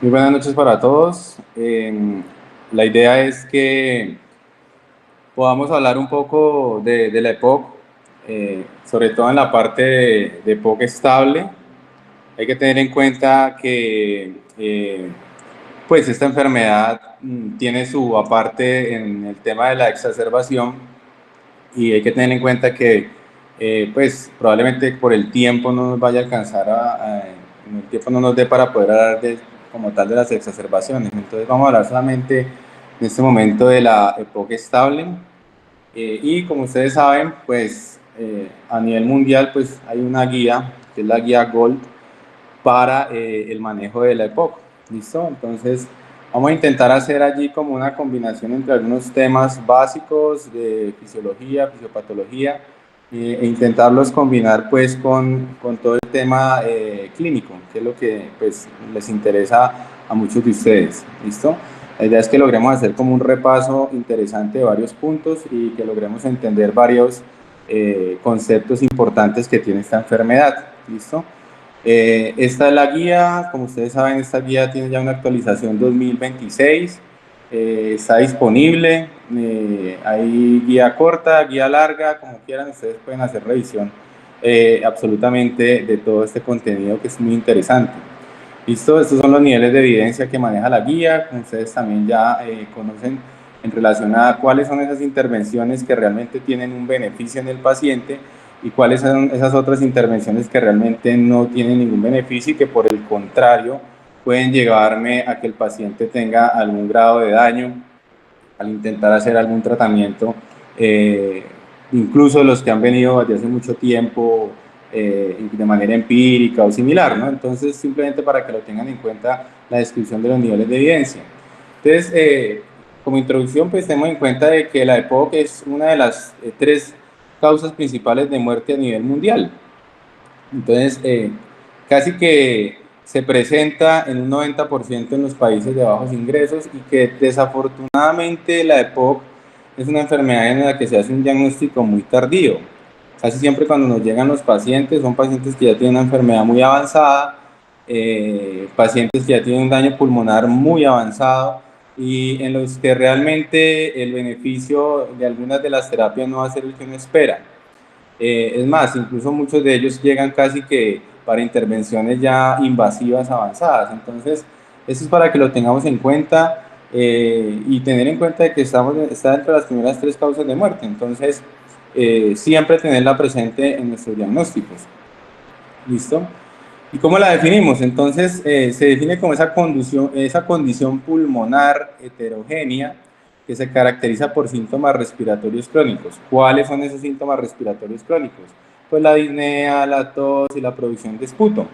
Muy buenas noches para todos. La idea es que podamos hablar un poco de la EPOC, sobre todo en la parte de EPOC estable. Hay que tener en cuenta que pues esta enfermedad tiene su aparte en el tema de la exacerbación y hay que tener en cuenta que pues probablemente por el tiempo no nos vaya a alcanzar el tiempo no nos dé para poder hablar como tal de las exacerbaciones. Entonces vamos a hablar solamente en este momento de la época estable y como ustedes saben pues a nivel mundial pues hay una guía que es la guía GOLD para el manejo de la EPOC. ¿Listo? Entonces, vamos a intentar hacer allí como una combinación entre algunos temas básicos de fisiología, fisiopatología, e intentarlos combinar pues con todo el tema clínico, que es lo que pues les interesa a muchos de ustedes. ¿Listo? La idea es que logremos hacer como un repaso interesante de varios puntos y que logremos entender varios conceptos importantes que tiene esta enfermedad. ¿Listo? Esta es la guía, como ustedes saben, esta guía tiene ya una actualización 2026, está disponible, hay guía corta, guía larga, como quieran, ustedes pueden hacer revisión absolutamente de todo este contenido que es muy interesante. Listo, estos son los niveles de evidencia que maneja la guía, como ustedes también ya conocen en relación a cuáles son esas intervenciones que realmente tienen un beneficio en el paciente y cuáles son esas otras intervenciones que realmente no tienen ningún beneficio y que por el contrario pueden llevarme a que el paciente tenga algún grado de daño al intentar hacer algún tratamiento, incluso los que han venido desde hace mucho tiempo de manera empírica o similar, ¿no? Entonces, simplemente para que lo tengan en cuenta la descripción de los niveles de evidencia. Entonces, como introducción, pues tenemos en cuenta de que la EPOC es una de las tres causas principales de muerte a nivel mundial. Entonces, casi que se presenta en un 90% en los países de bajos ingresos y que desafortunadamente la EPOC es una enfermedad en la que se hace un diagnóstico muy tardío. Casi siempre cuando nos llegan los pacientes son pacientes que ya tienen una enfermedad muy avanzada, pacientes que ya tienen un daño pulmonar muy avanzado y en los que realmente el beneficio de algunas de las terapias no va a ser el que uno espera. Es más, incluso muchos de ellos llegan casi que para intervenciones ya invasivas avanzadas. Entonces, eso es para que lo tengamos en cuenta y tener en cuenta de que está dentro de las primeras tres causas de muerte. Entonces, siempre tenerla presente en nuestros diagnósticos. ¿Listo? ¿Y cómo la definimos? Entonces, se define como esa condición pulmonar heterogénea que se caracteriza por síntomas respiratorios crónicos. ¿Cuáles son esos síntomas respiratorios crónicos? Pues la disnea, la tos y la producción de esputo.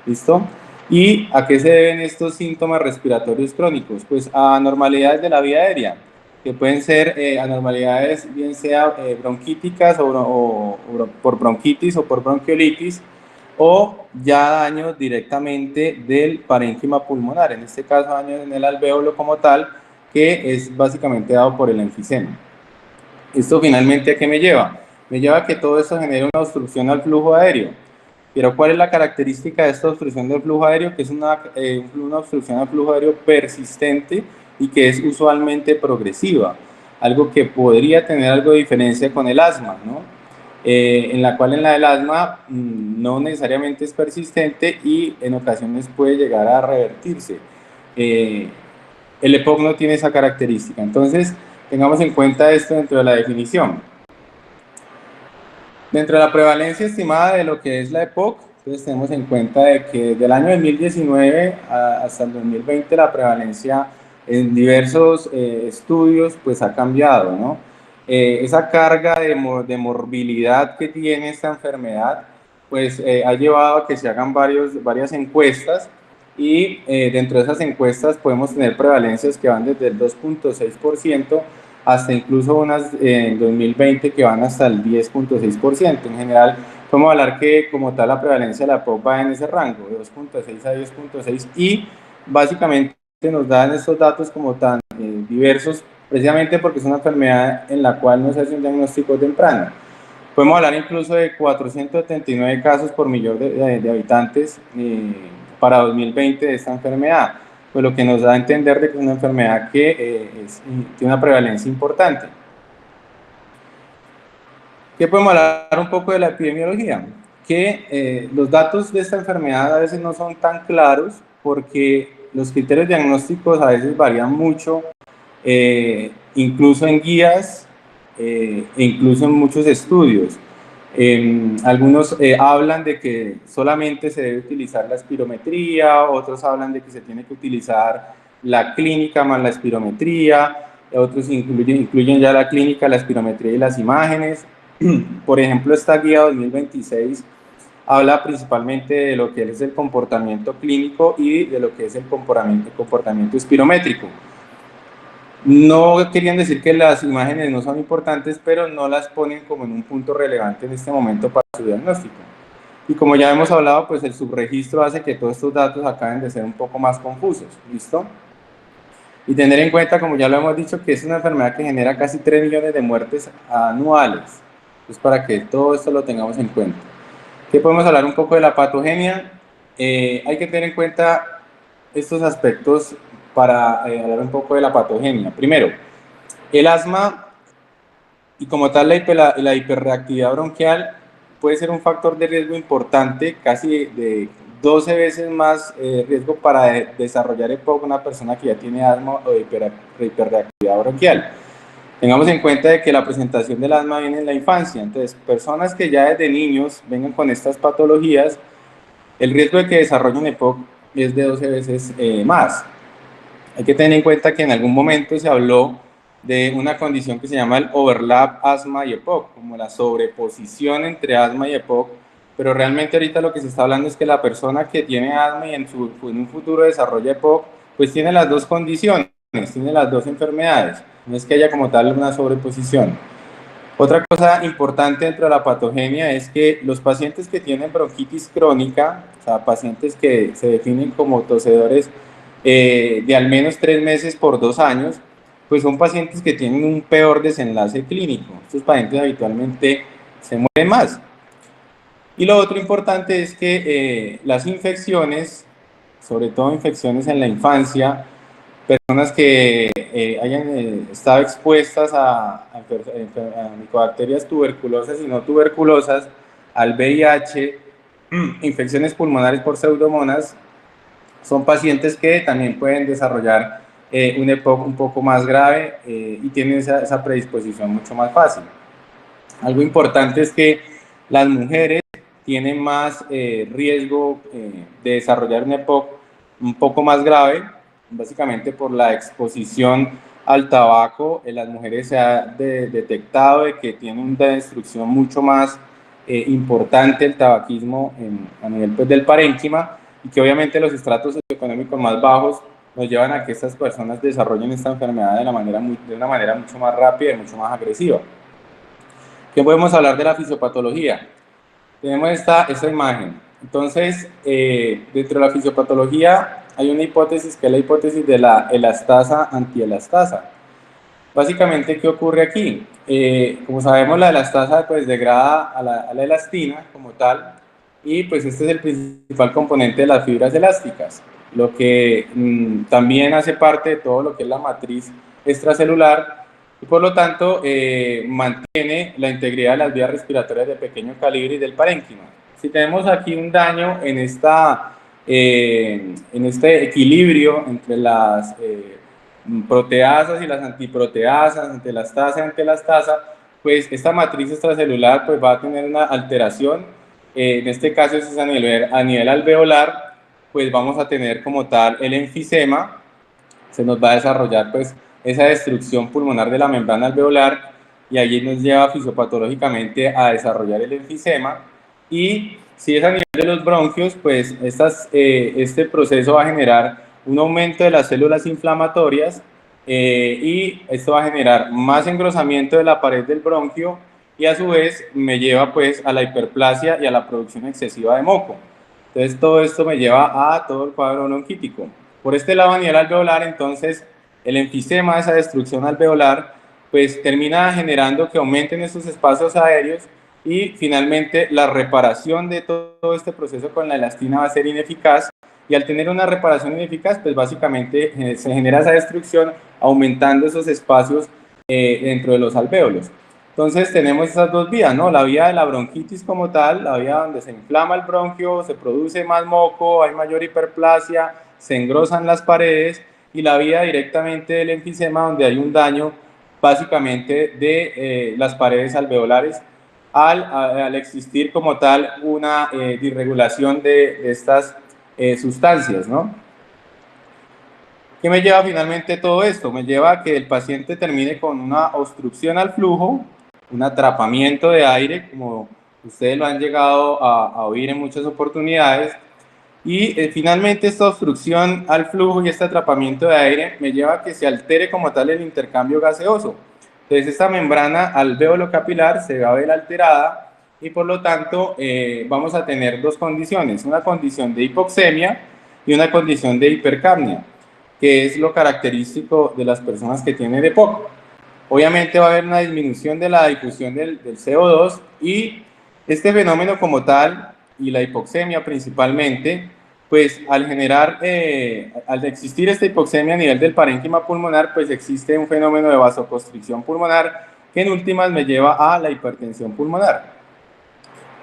¿Listo? ¿Y a qué se deben estos síntomas respiratorios crónicos? Pues a anormalidades de la vía aérea, que pueden ser anormalidades bien sea bronquíticas o por bronquitis o por bronquiolitis, o ya daños directamente del parénquima pulmonar, en este caso daños en el alvéolo como tal, que es básicamente dado por el enfisema. ¿Esto finalmente a qué me lleva? Me lleva a que todo esto genere una obstrucción al flujo aéreo. Pero ¿cuál es la característica de esta obstrucción del flujo aéreo? Que es una obstrucción al flujo aéreo persistente y que es usualmente progresiva, algo que podría tener algo de diferencia con el asma, ¿no? En la cual en la del asma no necesariamente es persistente y en ocasiones puede llegar a revertirse. Eh, el EPOC no tiene esa característica, entonces tengamos en cuenta esto dentro de la definición. Dentro de la prevalencia estimada de lo que es la EPOC, entonces tenemos en cuenta de que del año 2019 hasta el 2020 la prevalencia en diversos estudios pues ha cambiado, ¿no? Esa carga de morbilidad que tiene esta enfermedad pues ha llevado a que se hagan varias encuestas y dentro de esas encuestas podemos tener prevalencias que van desde el 2.6% hasta incluso unas en 2020 que van hasta el 10.6%. En general, podemos hablar que como tal la prevalencia de la POC va en ese rango, de 2.6 a 10.6, y básicamente nos dan estos datos como tan diversos, precisamente porque es una enfermedad en la cual no se hace un diagnóstico temprano. Podemos hablar incluso de 479 casos por millón de habitantes para 2020 de esta enfermedad. pues lo que nos da a entender de que es una enfermedad que tiene una prevalencia importante. ¿Qué podemos hablar un poco de la epidemiología? Que los datos de esta enfermedad a veces no son tan claros porque los criterios diagnósticos a veces varían mucho, incluso en guías e incluso en muchos estudios. Algunos hablan de que solamente se debe utilizar la espirometría, otros hablan de que se tiene que utilizar la clínica más la espirometría, otros incluyen ya la clínica, la espirometría y las imágenes. Por ejemplo, esta guía 2026 habla principalmente de lo que es el comportamiento clínico y de lo que es el comportamiento espirométrico. No querían decir que las imágenes no son importantes, pero no las ponen como en un punto relevante en este momento para su diagnóstico. Y como ya hemos hablado, pues el subregistro hace que todos estos datos acaben de ser un poco más confusos, ¿listo? Y tener en cuenta, como ya lo hemos dicho, que es una enfermedad que genera casi 3 millones de muertes anuales. Pues para que todo esto lo tengamos en cuenta. ¿Qué podemos hablar un poco de la patogenia? Hay que tener en cuenta estos aspectos para hablar un poco de la patogenia. Primero, el asma y como tal la hiperreactividad bronquial puede ser un factor de riesgo importante, casi de 12 veces más riesgo para desarrollar EPOC una persona que ya tiene asma o hiperreactividad bronquial. Tengamos en cuenta de que la presentación del asma viene en la infancia, entonces personas que ya desde niños vengan con estas patologías, el riesgo de que desarrollen EPOC es de 12 veces más. Hay que tener en cuenta que en algún momento se habló de una condición que se llama el overlap asma y EPOC, como la sobreposición entre asma y EPOC, pero realmente ahorita lo que se está hablando es que la persona que tiene asma y en un futuro desarrolla EPOC, pues tiene las dos condiciones, tiene las dos enfermedades, no es que haya como tal una sobreposición. Otra cosa importante dentro de la patogenia es que los pacientes que tienen bronquitis crónica, o sea, pacientes que se definen como tosedores de al menos 3 meses por 2 años, pues son pacientes que tienen un peor desenlace clínico. Estos pacientes habitualmente se mueren más. Y lo otro importante es que las infecciones, sobre todo infecciones en la infancia, personas que hayan estado expuestas a micobacterias tuberculosas y no tuberculosas, al VIH, infecciones pulmonares por pseudomonas, son pacientes que también pueden desarrollar un EPOC un poco más grave y tienen esa predisposición mucho más fácil. Algo importante es que las mujeres tienen más riesgo de desarrollar un EPOC un poco más grave, básicamente por la exposición al tabaco. En las mujeres se ha detectado de que tiene una destrucción mucho más importante el tabaquismo a nivel pues, del parénquima, y que obviamente los estratos socioeconómicos más bajos nos llevan a que estas personas desarrollen esta enfermedad de una manera mucho más rápida y mucho más agresiva. ¿Qué podemos hablar de la fisiopatología? Tenemos esta imagen. Entonces, dentro de la fisiopatología hay una hipótesis que es la hipótesis de la elastasa antielastasa. Básicamente, ¿qué ocurre aquí? Como sabemos, la elastasa pues degrada a la elastina como tal, y pues este es el principal componente de las fibras elásticas, lo que también hace parte de todo lo que es la matriz extracelular, y por lo tanto mantiene la integridad de las vías respiratorias de pequeño calibre y del parénquima. Si tenemos aquí un daño en este equilibrio entre las proteasas y las antiproteasas, antelastasa y antelastasa, pues esta matriz extracelular pues va a tener una alteración, en este caso es a nivel alveolar, pues vamos a tener como tal el enfisema, se nos va a desarrollar pues esa destrucción pulmonar de la membrana alveolar, y allí nos lleva fisiopatológicamente a desarrollar el enfisema. Y si es a nivel de los bronquios, pues este proceso va a generar un aumento de las células inflamatorias y esto va a generar más engrosamiento de la pared del bronquio, y a su vez me lleva pues a la hiperplasia y a la producción excesiva de moco. Entonces todo esto me lleva a todo el cuadro bronquítico. Por este lado a nivel alveolar, entonces el enfisema, esa destrucción alveolar, pues termina generando que aumenten estos espacios aéreos, y finalmente la reparación de todo este proceso con la elastina va a ser ineficaz, y al tener una reparación ineficaz, pues básicamente se genera esa destrucción aumentando esos espacios dentro de los alvéolos. Entonces tenemos esas dos vías, ¿no? La vía de la bronquitis como tal, la vía donde se inflama el bronquio, se produce más moco, hay mayor hiperplasia, se engrosan las paredes, y la vía directamente del enfisema donde hay un daño básicamente de las paredes alveolares al existir como tal una disregulación de estas sustancias, ¿no? ¿Qué me lleva finalmente todo esto? Me lleva a que el paciente termine con una obstrucción al flujo, un atrapamiento de aire, como ustedes lo han llegado a oír en muchas oportunidades, y finalmente esta obstrucción al flujo y este atrapamiento de aire me lleva a que se altere como tal el intercambio gaseoso. Entonces esta membrana alvéolo capilar se va a ver alterada y por lo tanto vamos a tener dos condiciones, una condición de hipoxemia y una condición de hipercapnia, que es lo característico de las personas que tienen EPOC. Obviamente va a haber una disminución de la difusión del CO2 y este fenómeno como tal, y la hipoxemia principalmente, pues al generar, al existir esta hipoxemia a nivel del parénquima pulmonar, pues existe un fenómeno de vasoconstricción pulmonar que en últimas me lleva a la hipertensión pulmonar.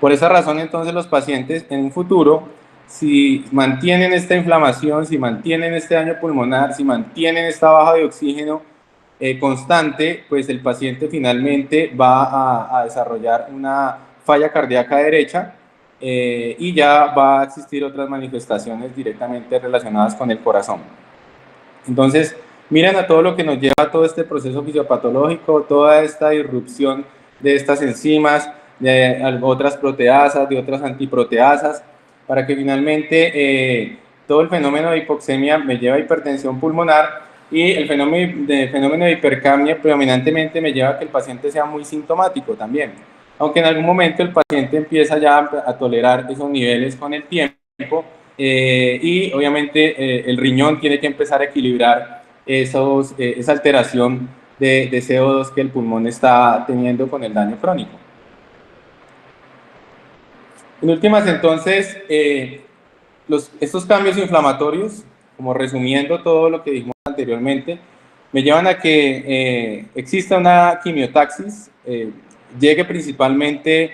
Por esa razón entonces los pacientes en un futuro, si mantienen esta inflamación, si mantienen este daño pulmonar, si mantienen esta baja de oxígeno constante, pues el paciente finalmente va a desarrollar una falla cardíaca derecha y ya va a existir otras manifestaciones directamente relacionadas con el corazón. Entonces, miren a todo lo que nos lleva a todo este proceso fisiopatológico, toda esta disrupción de estas enzimas, de otras proteasas, de otras antiproteasas, para que finalmente todo el fenómeno de hipoxemia me lleva a hipertensión pulmonar y el fenómeno de hipercapnia predominantemente me lleva a que el paciente sea muy sintomático también. Aunque en algún momento el paciente empieza ya a tolerar esos niveles con el tiempo, y obviamente el riñón tiene que empezar a equilibrar esa alteración de CO2 que el pulmón está teniendo con el daño crónico. En últimas, entonces, estos cambios inflamatorios, como resumiendo todo lo que dijimos anteriormente, me llevan a que exista una quimiotaxis, llegue principalmente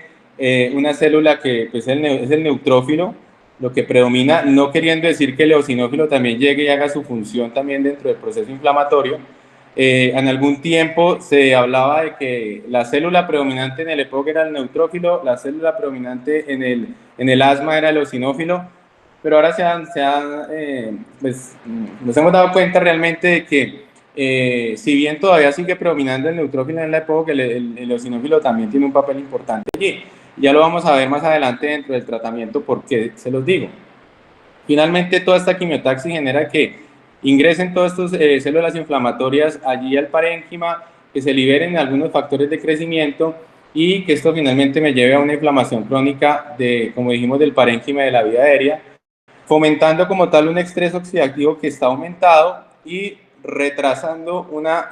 una célula que pues, es el neutrófilo, lo que predomina, no queriendo decir que el eosinófilo también llegue y haga su función también dentro del proceso inflamatorio. En algún tiempo se hablaba de que la célula predominante en el EPOC era el neutrófilo, la célula predominante en el asma era el eosinófilo, pero ahora pues, nos hemos dado cuenta realmente de que si bien todavía sigue predominando el neutrófilo en la EPOC, el eosinófilo también tiene un papel importante allí. Ya lo vamos a ver más adelante dentro del tratamiento, porque se los digo. Finalmente, toda esta quimiotaxis genera que ingresen todas estas células inflamatorias allí al parénquima, que se liberen algunos factores de crecimiento y que esto finalmente me lleve a una inflamación crónica como dijimos, del parénquima de la vía aérea, fomentando como tal un estrés oxidativo que está aumentado y retrasando una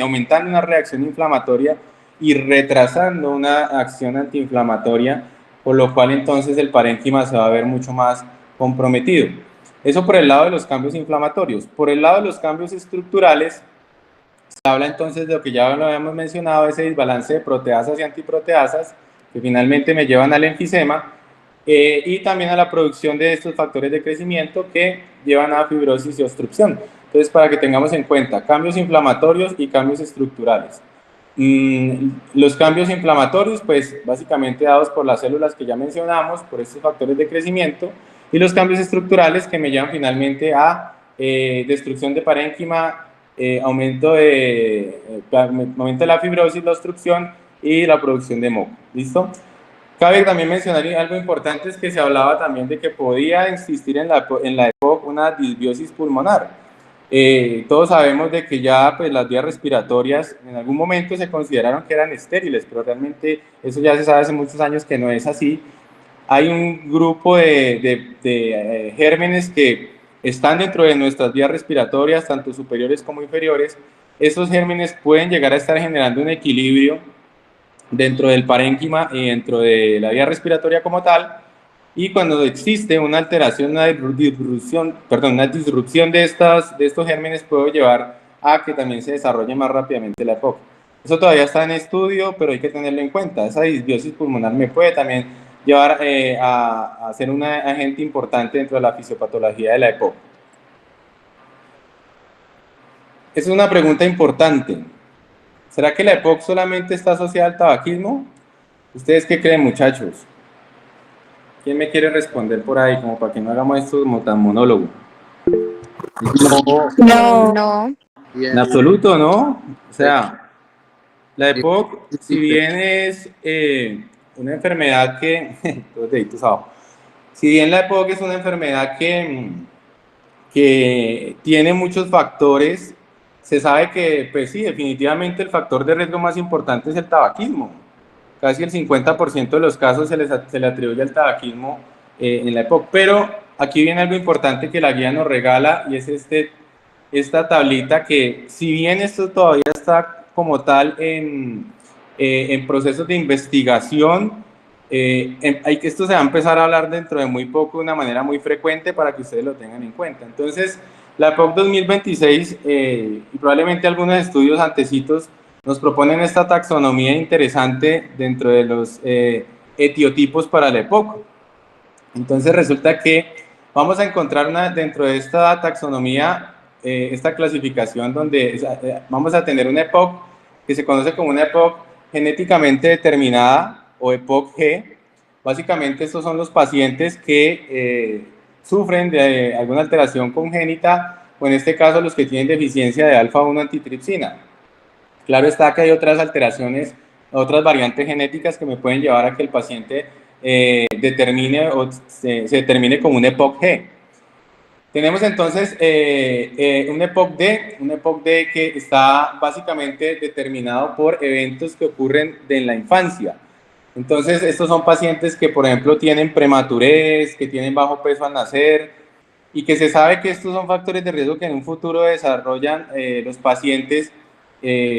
aumentando una reacción inflamatoria y retrasando una acción antiinflamatoria, por lo cual entonces el parénquima se va a ver mucho más comprometido. Eso por el lado de los cambios inflamatorios. Por el lado de los cambios estructurales, se habla entonces de lo que ya lo habíamos mencionado, ese desbalance de proteasas y antiproteasas, que finalmente me llevan al enfisema, y también a la producción de estos factores de crecimiento que llevan a fibrosis y obstrucción. Entonces, para que tengamos en cuenta, cambios inflamatorios y cambios estructurales. Los cambios inflamatorios, pues básicamente dados por las células que ya mencionamos, por estos factores de crecimiento, y los cambios estructurales que me llevan finalmente a destrucción de parénquima, aumento de la fibrosis, la obstrucción y la producción de moco. ¿Listo? Cabe también mencionar algo importante, es que se hablaba también de que podía existir en la EPOC una disbiosis pulmonar. Todos sabemos de que ya pues, las vías respiratorias en algún momento se consideraron que eran estériles, pero realmente eso ya se sabe hace muchos años que no es así. Hay un grupo de gérmenes que están dentro de nuestras vías respiratorias, tanto superiores como inferiores. Esos gérmenes pueden llegar a estar generando un equilibrio dentro del parénquima y dentro de la vía respiratoria como tal, Y cuando existe una alteración, una disrupción de estos gérmenes puede llevar a que también se desarrolle más rápidamente la EPOC. Eso todavía está en estudio, pero hay que tenerlo en cuenta. Esa disbiosis pulmonar me puede también llevar a ser un agente importante dentro de la fisiopatología de la EPOC. Esa es una pregunta importante. ¿Será que la EPOC solamente está asociada al tabaquismo? ¿Ustedes qué creen, muchachos? ¿Quién me quiere responder por ahí, como para que no hagamos esto tan monólogo? No. No. En absoluto, ¿no? O sea, la EPOC, si bien es una enfermedad que... Los deditos abajo. Si bien la EPOC es una enfermedad que tiene muchos factores, se sabe que, pues sí, definitivamente el factor de riesgo más importante es el tabaquismo. Casi el 50% de los casos se le atribuye al tabaquismo en la EPOC. Pero aquí viene algo importante que la guía nos regala y es esta tablita que, si bien esto todavía está como tal en procesos de investigación, esto se va a empezar a hablar dentro de muy poco de una manera muy frecuente para que ustedes lo tengan en cuenta. Entonces, la EPOC 2026 y probablemente algunos estudios antecitos nos proponen esta taxonomía interesante dentro de los etiotipos para la EPOC. Entonces resulta que vamos a encontrar dentro de esta taxonomía, esta clasificación donde vamos a tener una EPOC que se conoce como una EPOC genéticamente determinada o EPOC G. Básicamente estos son los pacientes que sufren de alguna alteración congénita o en este caso los que tienen deficiencia de alfa-1 antitripsina. Claro está que hay otras alteraciones, otras variantes genéticas que me pueden llevar a que el paciente determine o se determine como un EPOC G. Tenemos entonces un EPOC D que está básicamente determinado por eventos que ocurren en la infancia. Entonces, estos son pacientes que, por ejemplo, tienen prematurez, que tienen bajo peso al nacer, y que se sabe que estos son factores de riesgo que en un futuro desarrollan los pacientes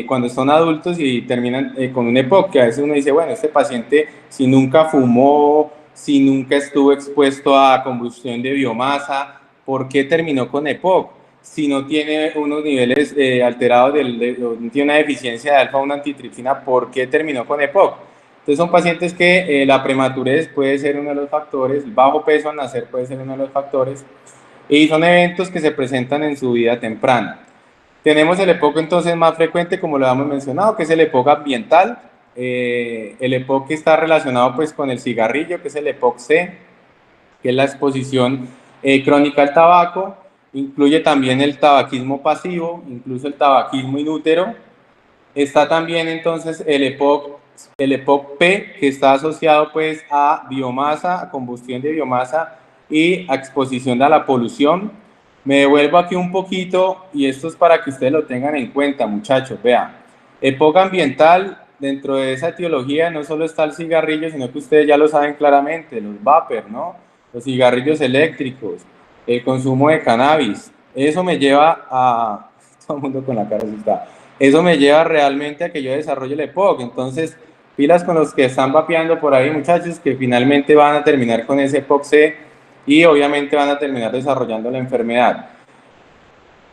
cuando son adultos y terminan con un EPOC, que a veces uno dice, bueno, este paciente si nunca fumó, si nunca estuvo expuesto a combustión de biomasa, ¿por qué terminó con EPOC? Si no tiene unos niveles alterados, no tiene una deficiencia de alfa-1 antitripsina, ¿por qué terminó con EPOC? Entonces son pacientes que la prematurez puede ser uno de los factores, el bajo peso al nacer puede ser uno de los factores, y son eventos que se presentan en su vida temprana. Tenemos el EPOC entonces más frecuente, como lo hemos mencionado, que es el EPOC ambiental, el EPOC que está relacionado pues con el cigarrillo, que es el EPOC C, que es la exposición crónica al tabaco, incluye también el tabaquismo pasivo, incluso el tabaquismo inútero. Está también entonces el EPOC P, que está asociado pues a biomasa, a combustión de biomasa y a exposición a la polución. Me devuelvo aquí un poquito y esto es para que ustedes lo tengan en cuenta, muchachos. Vean, EPOC ambiental, dentro de esa etiología no solo está el cigarrillo, sino que ustedes ya lo saben claramente, los vapers, ¿no? Los cigarrillos eléctricos, el consumo de cannabis. Eso me lleva a... Todo el mundo con la cara asustada. Eso me lleva realmente a que yo desarrolle el EPOC. Entonces, pilas con los que están vapeando por ahí, muchachos, que finalmente van a terminar con ese EPOC C y obviamente van a terminar desarrollando la enfermedad.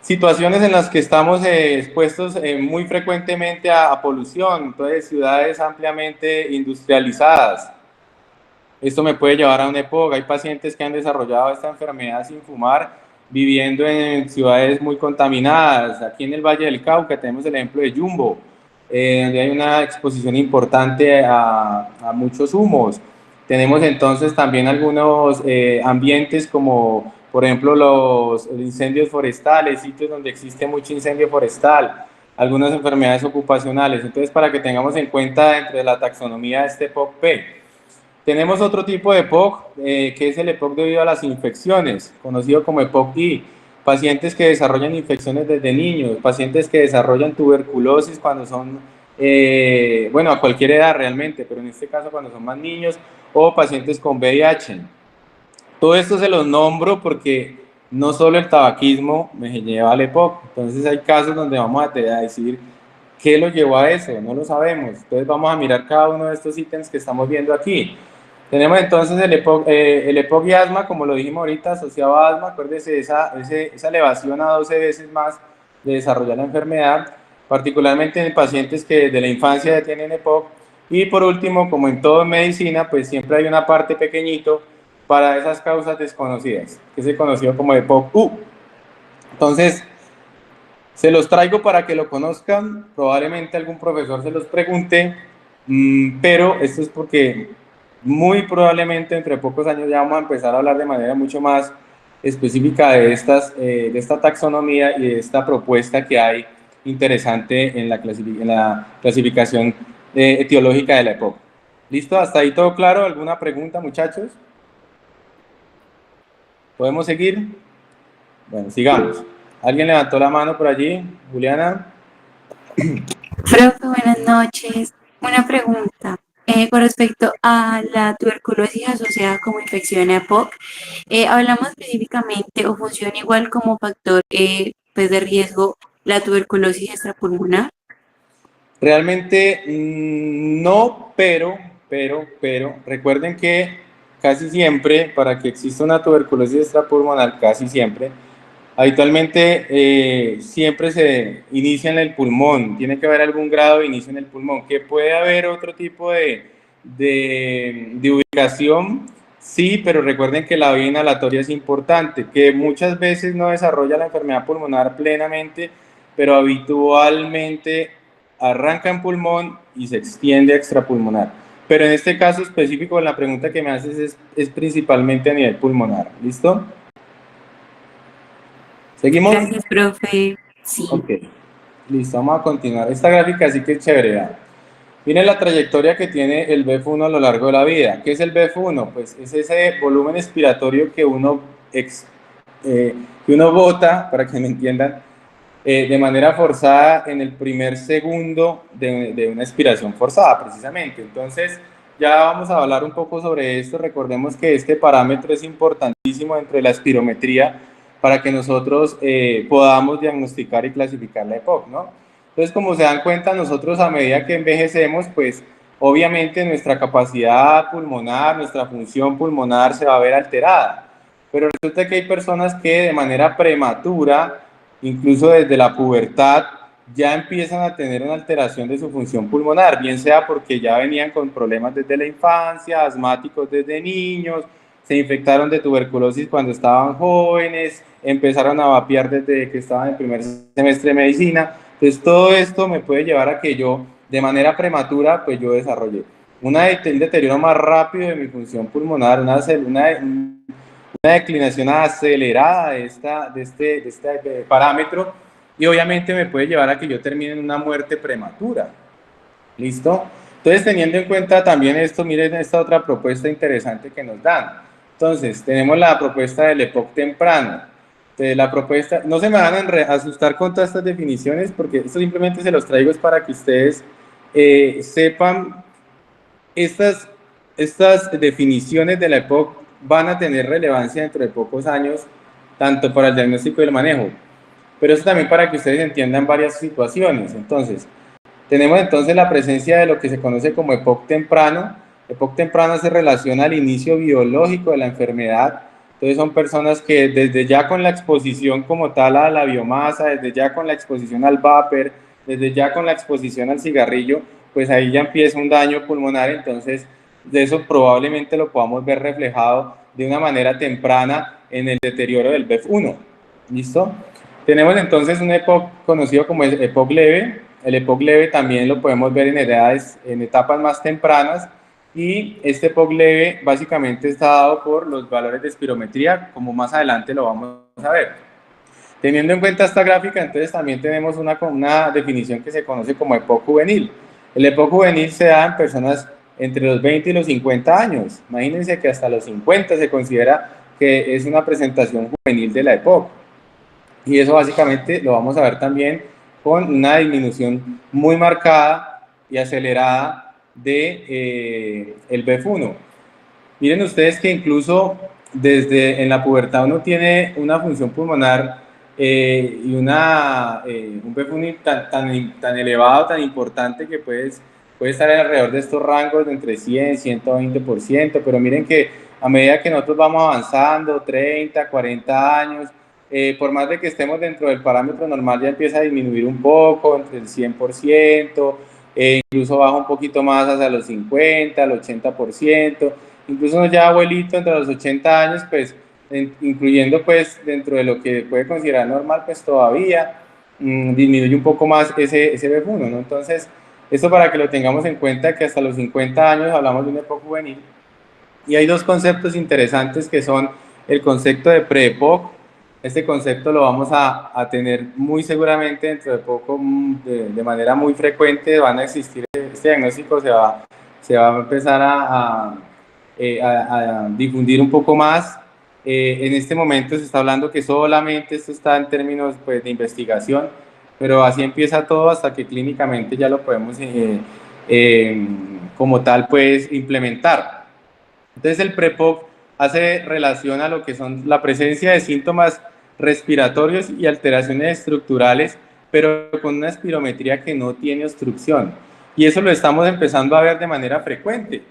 Situaciones en las que estamos expuestos muy frecuentemente a polución, entonces ciudades ampliamente industrializadas. Esto me puede llevar a un EPOC. Hay pacientes que han desarrollado esta enfermedad sin fumar, viviendo en ciudades muy contaminadas. Aquí en el Valle del Cauca tenemos el ejemplo de Jumbo, donde hay una exposición importante a muchos humos. Tenemos entonces también algunos ambientes como, por ejemplo, los incendios forestales, sitios donde existe mucho incendio forestal, algunas enfermedades ocupacionales. Entonces, para que tengamos en cuenta dentro de la taxonomía de este EPOC-P. Tenemos otro tipo de EPOC, que es el EPOC debido a las infecciones, conocido como EPOC-I. Pacientes que desarrollan infecciones desde niños, pacientes que desarrollan tuberculosis cuando son, bueno, a cualquier edad realmente, pero en este caso cuando son más niños, o pacientes con VIH. Todo esto se los nombro porque no solo el tabaquismo me lleva al EPOC, entonces hay casos donde vamos a decir qué lo llevó a eso, no lo sabemos. Entonces vamos a mirar cada uno de estos ítems que estamos viendo aquí. Tenemos entonces el EPOC y asma, como lo dijimos ahorita, asociado a asma. Acuérdese esa elevación a 12 veces más de desarrollar la enfermedad, particularmente en pacientes que desde la infancia ya tienen EPOC. Y por último, como en todo en medicina, pues siempre hay una parte pequeñito para esas causas desconocidas, que es el conocido como EPOC-U. Entonces, se los traigo para que lo conozcan, probablemente algún profesor se los pregunte, pero esto es porque muy probablemente entre pocos años ya vamos a empezar a hablar de manera mucho más específica de esta taxonomía y de esta propuesta que hay interesante en la clasificación etiológica de la EPOC. ¿Listo? ¿Hasta ahí todo claro? ¿Alguna pregunta, muchachos? ¿Podemos seguir? Bueno, sigamos. ¿Alguien levantó la mano por allí? Juliana. Profe, buenas noches. Una pregunta. Con respecto a la tuberculosis asociada como infección a EPOC, ¿hablamos específicamente o funciona igual como factor pues de riesgo la tuberculosis extrapulmonar? Realmente no, pero recuerden que casi siempre, para que exista una tuberculosis extrapulmonar, casi siempre, habitualmente siempre se inicia en el pulmón, tiene que haber algún grado de inicio en el pulmón, que puede haber otro tipo de ubicación, sí, pero recuerden que la vía inhalatoria es importante, que muchas veces no desarrolla la enfermedad pulmonar plenamente, pero habitualmente arranca en pulmón y se extiende a extrapulmonar. Pero en este caso específico, la pregunta que me haces es principalmente a nivel pulmonar. ¿Listo? ¿Seguimos? Gracias, profe. Sí. Ok. Listo, vamos a continuar. Esta gráfica sí que es chévere. ¿Verdad? Miren la trayectoria que tiene el BEF1 a lo largo de la vida. ¿Qué es el BEF1? Pues es ese volumen expiratorio que uno bota, para que me entiendan, de manera forzada en el primer segundo de una expiración forzada, precisamente. Entonces, ya vamos a hablar un poco sobre esto. Recordemos que este parámetro es importantísimo entre la espirometría para que nosotros podamos diagnosticar y clasificar la EPOC, ¿no? Entonces, como se dan cuenta, nosotros a medida que envejecemos, pues obviamente nuestra capacidad pulmonar, nuestra función pulmonar se va a ver alterada. Pero resulta que hay personas que de manera prematura, incluso desde la pubertad, ya empiezan a tener una alteración de su función pulmonar, bien sea porque ya venían con problemas desde la infancia, asmáticos desde niños, se infectaron de tuberculosis cuando estaban jóvenes, empezaron a vapear desde que estaban en el primer semestre de medicina. Entonces todo esto me puede llevar a que yo, de manera prematura, pues yo desarrolle un deterioro más rápido de mi función pulmonar, una declinación acelerada de este parámetro y obviamente me puede llevar a que yo termine en una muerte prematura. ¿Listo? Entonces, teniendo en cuenta también esto, miren esta otra propuesta interesante que nos dan. Entonces, tenemos la propuesta del EPOC temprano. Entonces, la propuesta, no se me van a asustar con todas estas definiciones porque esto simplemente se los traigo es para que ustedes sepan estas definiciones de la EPOC van a tener relevancia dentro de pocos años, tanto para el diagnóstico y el manejo, pero eso también para que ustedes entiendan varias situaciones. Entonces, tenemos entonces la presencia de lo que se conoce como EPOC temprano. EPOC temprano se relaciona al inicio biológico de la enfermedad. Entonces son personas que desde ya con la exposición como tal a la biomasa, desde ya con la exposición al vapor, desde ya con la exposición al cigarrillo, pues ahí ya empieza un daño pulmonar. Entonces de eso probablemente lo podamos ver reflejado de una manera temprana en el deterioro del BEF1. ¿Listo? Tenemos entonces un EPOC conocido como el EPOC leve. El EPOC leve también lo podemos ver en etapas más tempranas y este EPOC leve básicamente está dado por los valores de espirometría, como más adelante lo vamos a ver. Teniendo en cuenta esta gráfica, entonces también tenemos una definición que se conoce como EPOC juvenil. El EPOC juvenil se da en personas entre los 20 y los 50 años. Imagínense que hasta los 50 se considera que es una presentación juvenil de la EPOC. Y eso básicamente lo vamos a ver también con una disminución muy marcada y acelerada de el BEF1. Miren ustedes que incluso desde en la pubertad uno tiene una función pulmonar y un BEF1 tan elevado, tan importante que pues puede estar alrededor de estos rangos de entre 100 y 120%, pero miren que a medida que nosotros vamos avanzando, 30, 40 años, por más de que estemos dentro del parámetro normal, ya empieza a disminuir un poco, entre el 100%, incluso baja un poquito más hacia los 50, el 80%, incluso ya abuelito entre los 80 años, pues, incluyendo pues dentro de lo que puede considerar normal, pues todavía disminuye un poco más ese BF1, ¿no? Entonces, esto para que lo tengamos en cuenta, que hasta los 50 años hablamos de un EPOC juvenil. Y hay dos conceptos interesantes que son el concepto de pre-EPOC. Este concepto lo vamos a tener muy seguramente dentro de poco, de manera muy frecuente, van a existir, este diagnóstico se va a empezar a difundir un poco más. En este momento se está hablando que solamente esto está en términos pues, de investigación, pero así empieza todo hasta que clínicamente ya lo podemos como tal pues implementar. Entonces el PREPOC hace relación a lo que son la presencia de síntomas respiratorios y alteraciones estructurales, pero con una espirometría que no tiene obstrucción. Y eso lo estamos empezando a ver de manera frecuente.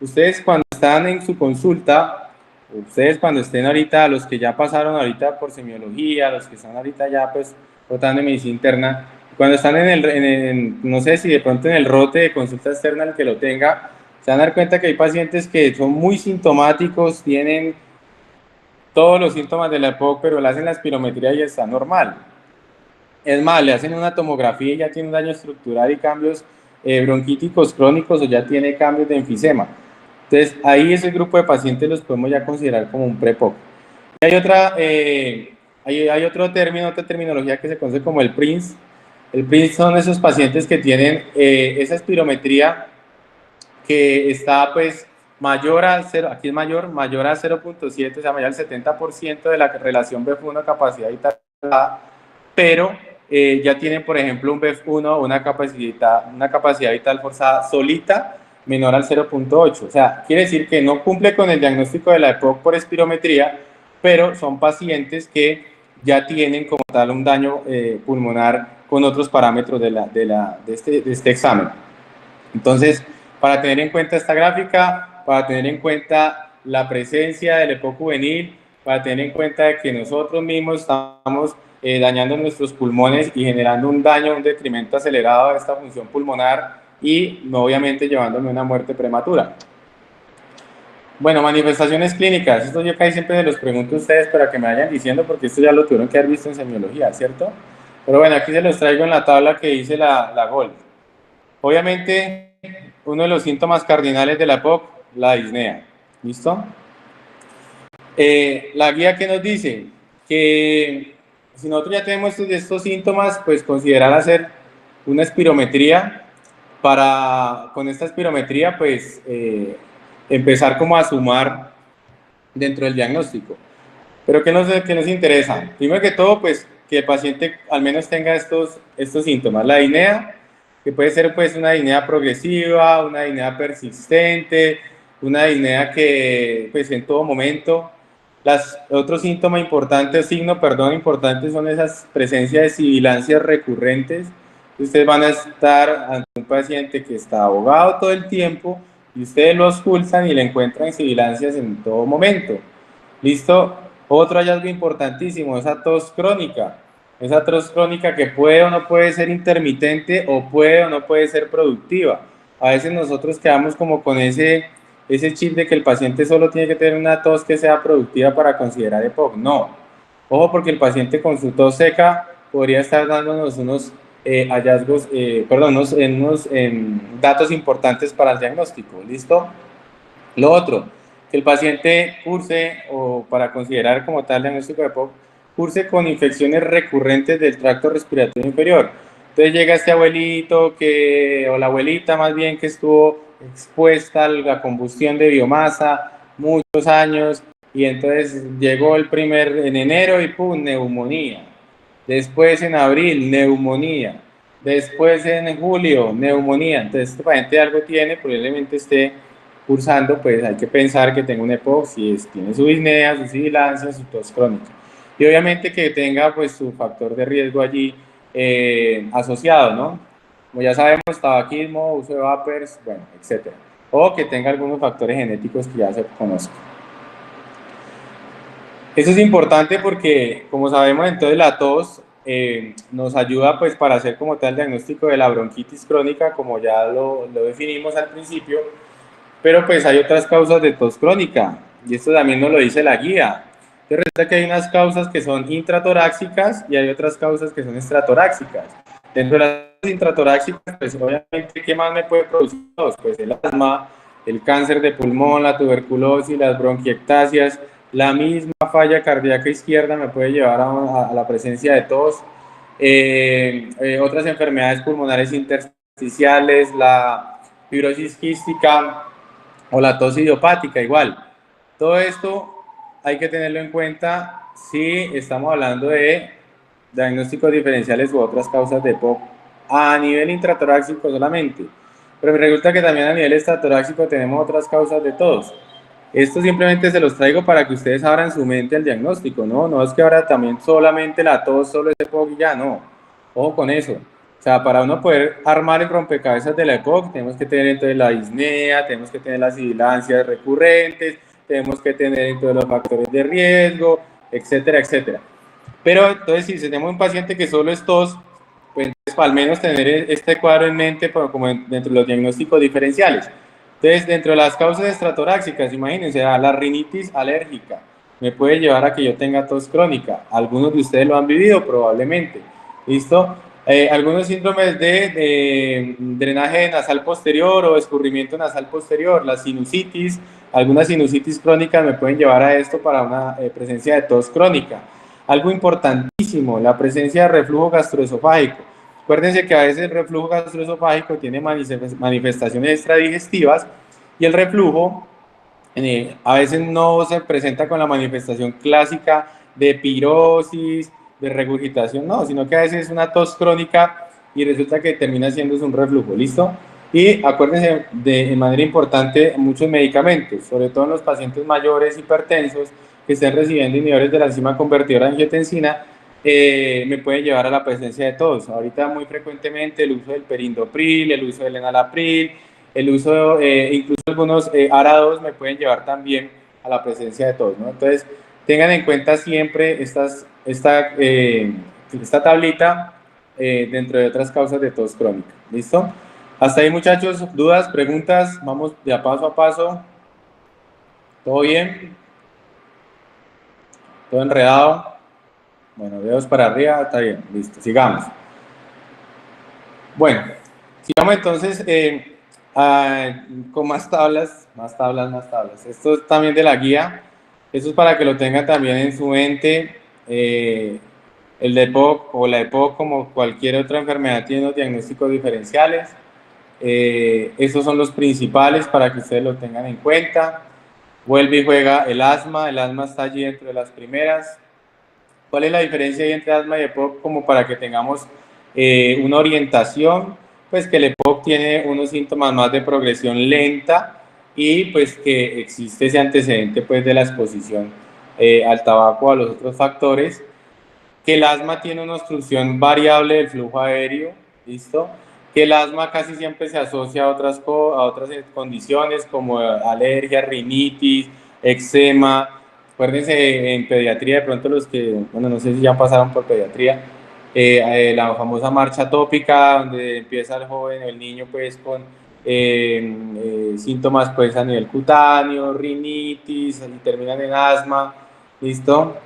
Ustedes cuando están en su consulta, ustedes cuando estén ahorita, los que ya pasaron ahorita por semiología, los que están ahorita ya pues rotando en medicina interna, cuando están no sé si de pronto en el rote de consulta externa el que lo tenga, se van a dar cuenta que hay pacientes que son muy sintomáticos, tienen todos los síntomas de la EPOC, pero le hacen la espirometría y está normal. Es más, le hacen una tomografía y ya tiene un daño estructural y cambios bronquíticos crónicos o ya tiene cambios de enfisema. Entonces, ahí ese grupo de pacientes los podemos ya considerar como un pre-POC. Hay otro término, otra terminología que se conoce como el PRINCE. El PRINCE son esos pacientes que tienen esa espirometría que está pues mayor a 0, aquí es mayor a 0.7, o sea, mayor al 70% de la relación BF1 capacidad vital, pero ya tienen, por ejemplo, un BF1 una capacidad vital forzada solita menor al 0.8. O sea, quiere decir que no cumple con el diagnóstico de la EPOC por espirometría, pero son pacientes que ya tienen como tal un daño pulmonar con otros parámetros de este examen. Entonces, para tener en cuenta esta gráfica, para tener en cuenta la presencia del EPOC juvenil, para tener en cuenta que nosotros mismos estamos dañando nuestros pulmones y generando un daño, un detrimento acelerado de esta función pulmonar y obviamente llevándome a una muerte prematura. Bueno, manifestaciones clínicas. Esto yo casi siempre se los pregunto a ustedes para que me vayan diciendo, porque esto ya lo tuvieron que haber visto en semiología, ¿cierto? Pero bueno, aquí se los traigo en la tabla que dice la GOLD. Obviamente, uno de los síntomas cardinales de la EPOC, la disnea. ¿Listo? La guía que nos dice que si nosotros ya tenemos estos síntomas, pues considerar hacer una espirometría con esta espirometría, pues empezar como a sumar dentro del diagnóstico. Pero ¿qué nos interesa? Primero que todo, pues que el paciente al menos tenga estos síntomas. La disnea, que puede ser pues una disnea progresiva, una disnea persistente, una disnea que pues en todo momento. Otro síntoma importante, importante son esas presencias de sibilancias recurrentes. Ustedes van a estar ante un paciente que está ahogado todo el tiempo y ustedes lo auscultan y le encuentran sibilancias en todo momento. ¿Listo? Otro hallazgo importantísimo, esa tos crónica. Esa tos crónica que puede o no puede ser intermitente o puede o no puede ser productiva. A veces nosotros quedamos como con ese chip de que el paciente solo tiene que tener una tos que sea productiva para considerar EPOC. No. Ojo, porque el paciente con su tos seca podría estar dándonos unos hallazgos, unos datos importantes para el diagnóstico. ¿Listo? Lo otro, que el paciente curse, o para considerar como tal diagnóstico de EPOC, curse con infecciones recurrentes del tracto respiratorio inferior. Entonces llega este abuelito o la abuelita más bien que estuvo expuesta a la combustión de biomasa muchos años y entonces llegó en enero y ¡pum! Neumonía. Después en abril, neumonía. Después en julio, neumonía. Entonces este paciente algo tiene, probablemente esté cursando, pues hay que pensar que tenga un EPOC, si tiene su disnea, su sibilancia, su tos crónica. Y obviamente que tenga pues su factor de riesgo allí asociado, ¿no? como ya sabemos, tabaquismo, uso de vapers, bueno, etcétera. O que tenga algunos factores genéticos que ya se conozcan. Eso es importante porque, como sabemos, entonces la tos nos ayuda pues para hacer como tal diagnóstico de la bronquitis crónica, como ya lo definimos al principio, pero pues hay otras causas de tos crónica, y esto también nos lo dice la guía. Entonces resulta que hay unas causas que son intratoráxicas y hay otras causas que son extratoráxicas. Dentro de las intratoráxicas, pues obviamente, ¿qué más me puede producir tos? Pues el asma, el cáncer de pulmón, la tuberculosis, las bronquiectasias, la misma falla cardíaca izquierda me puede llevar a la presencia de tos. Otras enfermedades pulmonares intersticiales, la fibrosis quística o la tos idiopática igual. Todo esto hay que tenerlo en cuenta si estamos hablando de diagnósticos diferenciales u otras causas de EPOC a nivel intratoráxico solamente. Pero resulta que también a nivel extratoráxico tenemos otras causas de tos. Esto simplemente se los traigo para que ustedes abran su mente al diagnóstico, ¿no? No es que ahora también solamente la tos, solo es EPOC y ya, no. Ojo con eso. O sea, para uno poder armar el rompecabezas de la EPOC, tenemos que tener entonces la disnea, tenemos que tener las sibilancias recurrentes, tenemos que tener entonces los factores de riesgo, etcétera, etcétera. Pero entonces, si tenemos un paciente que solo es tos, pues al menos tener este cuadro en mente como dentro de los diagnósticos diferenciales. Entonces, dentro de las causas estratoráxicas, imagínense, la rinitis alérgica me puede llevar a que yo tenga tos crónica. Algunos de ustedes lo han vivido probablemente. ¿Listo? Algunos síndromes de drenaje nasal posterior o escurrimiento nasal posterior, la sinusitis, algunas sinusitis crónicas me pueden llevar a esto para una presencia de tos crónica. Algo importantísimo, la presencia de reflujo gastroesofágico. Acuérdense que a veces el reflujo gastroesofágico tiene manifestaciones extradigestivas y el reflujo a veces no se presenta con la manifestación clásica de pirosis, de regurgitación, no, sino que a veces es una tos crónica y resulta que termina siendo un reflujo, ¿listo? Y acuérdense de manera importante muchos medicamentos, sobre todo en los pacientes mayores hipertensos que estén recibiendo inhibidores de la enzima convertidora de angiotensina, me pueden llevar a la presencia de tos. Ahorita muy frecuentemente el uso del perindopril, el uso del enalapril, el uso, incluso algunos ARA2 me pueden llevar también a la presencia de tos, ¿no? Entonces, tengan en cuenta siempre esta tablita dentro de otras causas de tos crónica. ¿Listo? Hasta ahí, muchachos, dudas, preguntas, vamos de a paso a paso. ¿Todo bien? ¿Todo enredado? Bueno, dedos para arriba, está bien, listo, sigamos. Bueno, sigamos entonces con más tablas. Esto es también de la guía. Esto es para que lo tengan también en su mente. El EPOC o la EPOC, como cualquier otra enfermedad, tiene los diagnósticos diferenciales. Estos son los principales para que ustedes lo tengan en cuenta. Vuelve y juega el asma está allí dentro de las primeras. ¿Cuál es la diferencia entre asma y EPOC? Como para que tengamos una orientación, pues que el EPOC tiene unos síntomas más de progresión lenta y pues que existe ese antecedente pues de la exposición al tabaco o a los otros factores, que el asma tiene una obstrucción variable del flujo aéreo, ¿listo? Que el asma casi siempre se asocia a otras condiciones como alergia, rinitis, eczema. Acuérdense en pediatría, de pronto los que, bueno, no sé si ya pasaron por pediatría, la famosa marcha tópica, donde empieza el joven, el niño, pues con síntomas pues a nivel cutáneo, rinitis, y terminan en asma, ¿listo?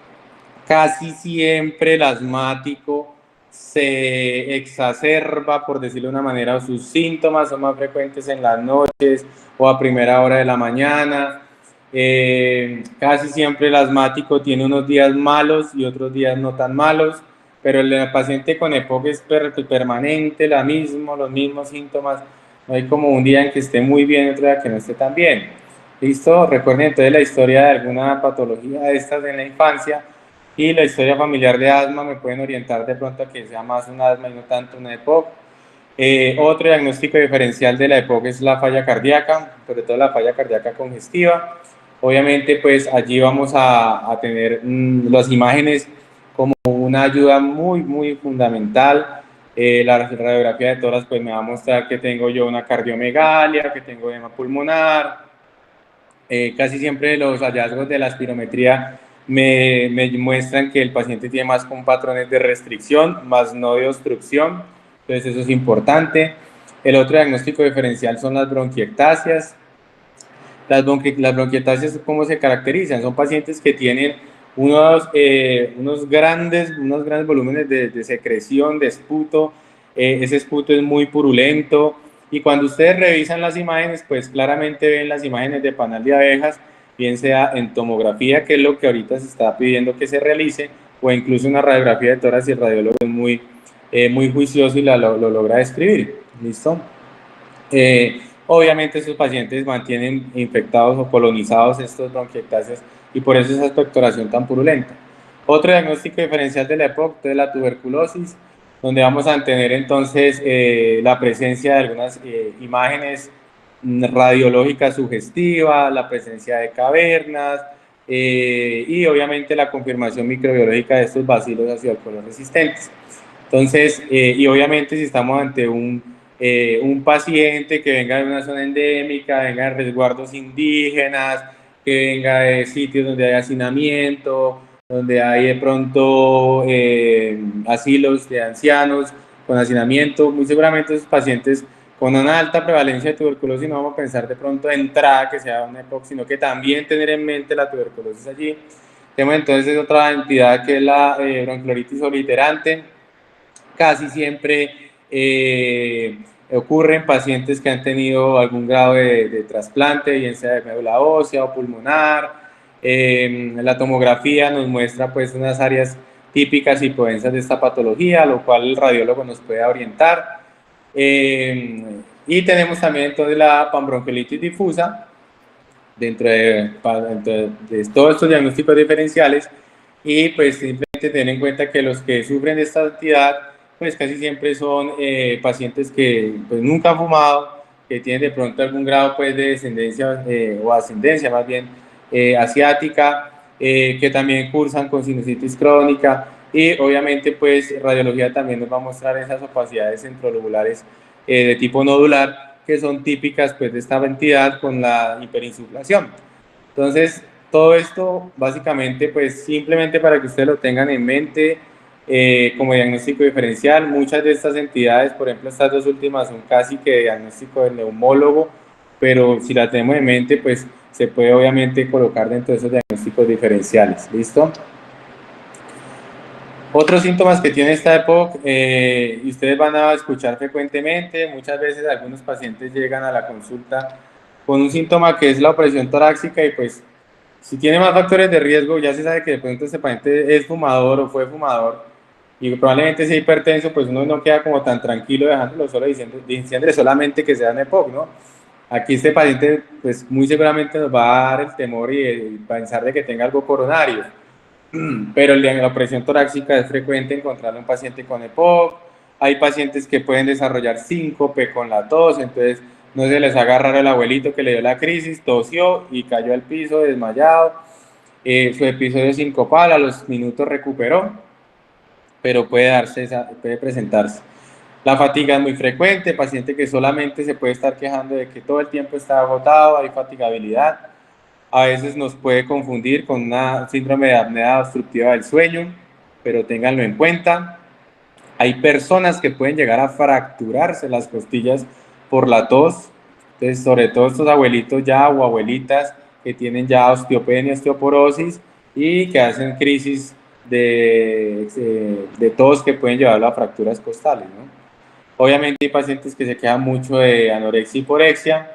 Casi siempre el asmático se exacerba, por decirlo de una manera, o sus síntomas son más frecuentes en las noches o a primera hora de la mañana. Casi siempre el asmático tiene unos días malos y otros días no tan malos, pero el paciente con EPOC es permanente, los mismos síntomas. No hay como un día en que esté muy bien y otro día que no esté tan bien. ¿Listo? Recuerden entonces la historia de alguna patología de estas en la infancia y la historia familiar de asma me pueden orientar de pronto a que sea más un asma y no tanto una EPOC. Otro diagnóstico diferencial de la EPOC es la falla cardíaca, sobre todo la falla cardíaca congestiva. Obviamente, pues allí vamos a tener las imágenes como una ayuda muy, muy fundamental. La radiografía de tórax pues me va a mostrar que tengo yo una cardiomegalia, que tengo edema pulmonar. Casi siempre los hallazgos de la espirometría me muestran que el paciente tiene más con patrones de restricción, más no de obstrucción, entonces eso es importante. El otro diagnóstico diferencial son las bronquiectasias. Las bronquiectasias, ¿cómo se caracterizan? Son pacientes que tienen unos grandes volúmenes de secreción, de esputo. Ese esputo es muy purulento, y cuando ustedes revisan las imágenes, pues claramente ven las imágenes de panal de abejas, bien sea en tomografía, que es lo que ahorita se está pidiendo que se realice, o incluso una radiografía de tórax, y el radiólogo es muy juicioso y lo logra describir. ¿Listo? Obviamente esos pacientes mantienen infectados o colonizados estos bronquiectasias, y por eso esa expectoración tan purulenta. Otro diagnóstico diferencial de la EPOC es la tuberculosis, donde vamos a tener entonces la presencia de algunas imágenes radiológicas sugestivas, la presencia de cavernas, y obviamente la confirmación microbiológica de estos bacilos ácido alcohol resistentes. Entonces, y obviamente si estamos ante un paciente que venga de una zona endémica, venga de resguardos indígenas, que venga de sitios donde hay hacinamiento, donde hay de pronto asilos de ancianos con hacinamiento, muy seguramente esos pacientes con una alta prevalencia de tuberculosis, no vamos a pensar de pronto de entrada que sea una EPOC, sino que también tener en mente la tuberculosis allí. Tenemos entonces otra entidad que es la bronquiolitis obliterante. Casi siempre ocurre en pacientes que han tenido algún grado de trasplante, bien sea de médula ósea o pulmonar. La tomografía nos muestra pues unas áreas típicas y propensas de esta patología, lo cual el radiólogo nos puede orientar. Y tenemos también entonces la panbronquiolitis difusa, dentro de todos estos diagnósticos diferenciales, y pues simplemente tener en cuenta que los que sufren de esta entidad pues casi siempre son pacientes que pues nunca han fumado, que tienen de pronto algún grado pues de descendencia o ascendencia más bien asiática, que también cursan con sinusitis crónica, y obviamente pues radiología también nos va a mostrar esas opacidades centrolobulares de tipo nodular, que son típicas pues de esta entidad con la hiperinsuflación. Entonces, todo esto básicamente pues simplemente para que ustedes lo tengan en mente como diagnóstico diferencial. Muchas de estas entidades, por ejemplo estas dos últimas, son casi que diagnóstico del neumólogo, pero si la tenemos en mente pues se puede obviamente colocar dentro de esos diagnósticos diferenciales. ¿Listo? Otros síntomas que tiene esta EPOC, y ustedes van a escuchar frecuentemente, muchas veces algunos pacientes llegan a la consulta con un síntoma que es la opresión torácica, y pues si tiene más factores de riesgo, ya se sabe que de pronto este paciente es fumador o fue fumador y probablemente sea hipertenso, pues uno no queda como tan tranquilo dejándolo solo, diciéndole solamente que sea un EPOC, ¿no? Aquí este paciente pues muy seguramente nos va a dar el temor y pensar de que tenga algo coronario. Pero la opresión torácica es frecuente encontrarlo en un paciente con EPOC. Hay pacientes que pueden desarrollar síncope con la tos, entonces no se les haga raro el abuelito que le dio la crisis, tosió y cayó al piso desmayado. Su episodio sincopal a los minutos recuperó, pero puede presentarse. La fatiga es muy frecuente, paciente que solamente se puede estar quejando de que todo el tiempo está agotado, hay fatigabilidad. A veces nos puede confundir con una síndrome de apnea obstructiva del sueño, pero ténganlo en cuenta. Hay personas que pueden llegar a fracturarse las costillas por la tos, entonces sobre todo estos abuelitos ya o abuelitas que tienen ya osteopenia, osteoporosis, y que hacen crisis de tos que pueden llevarlo a fracturas costales, ¿no? Obviamente hay pacientes que se quejan mucho de anorexia y hiporexia.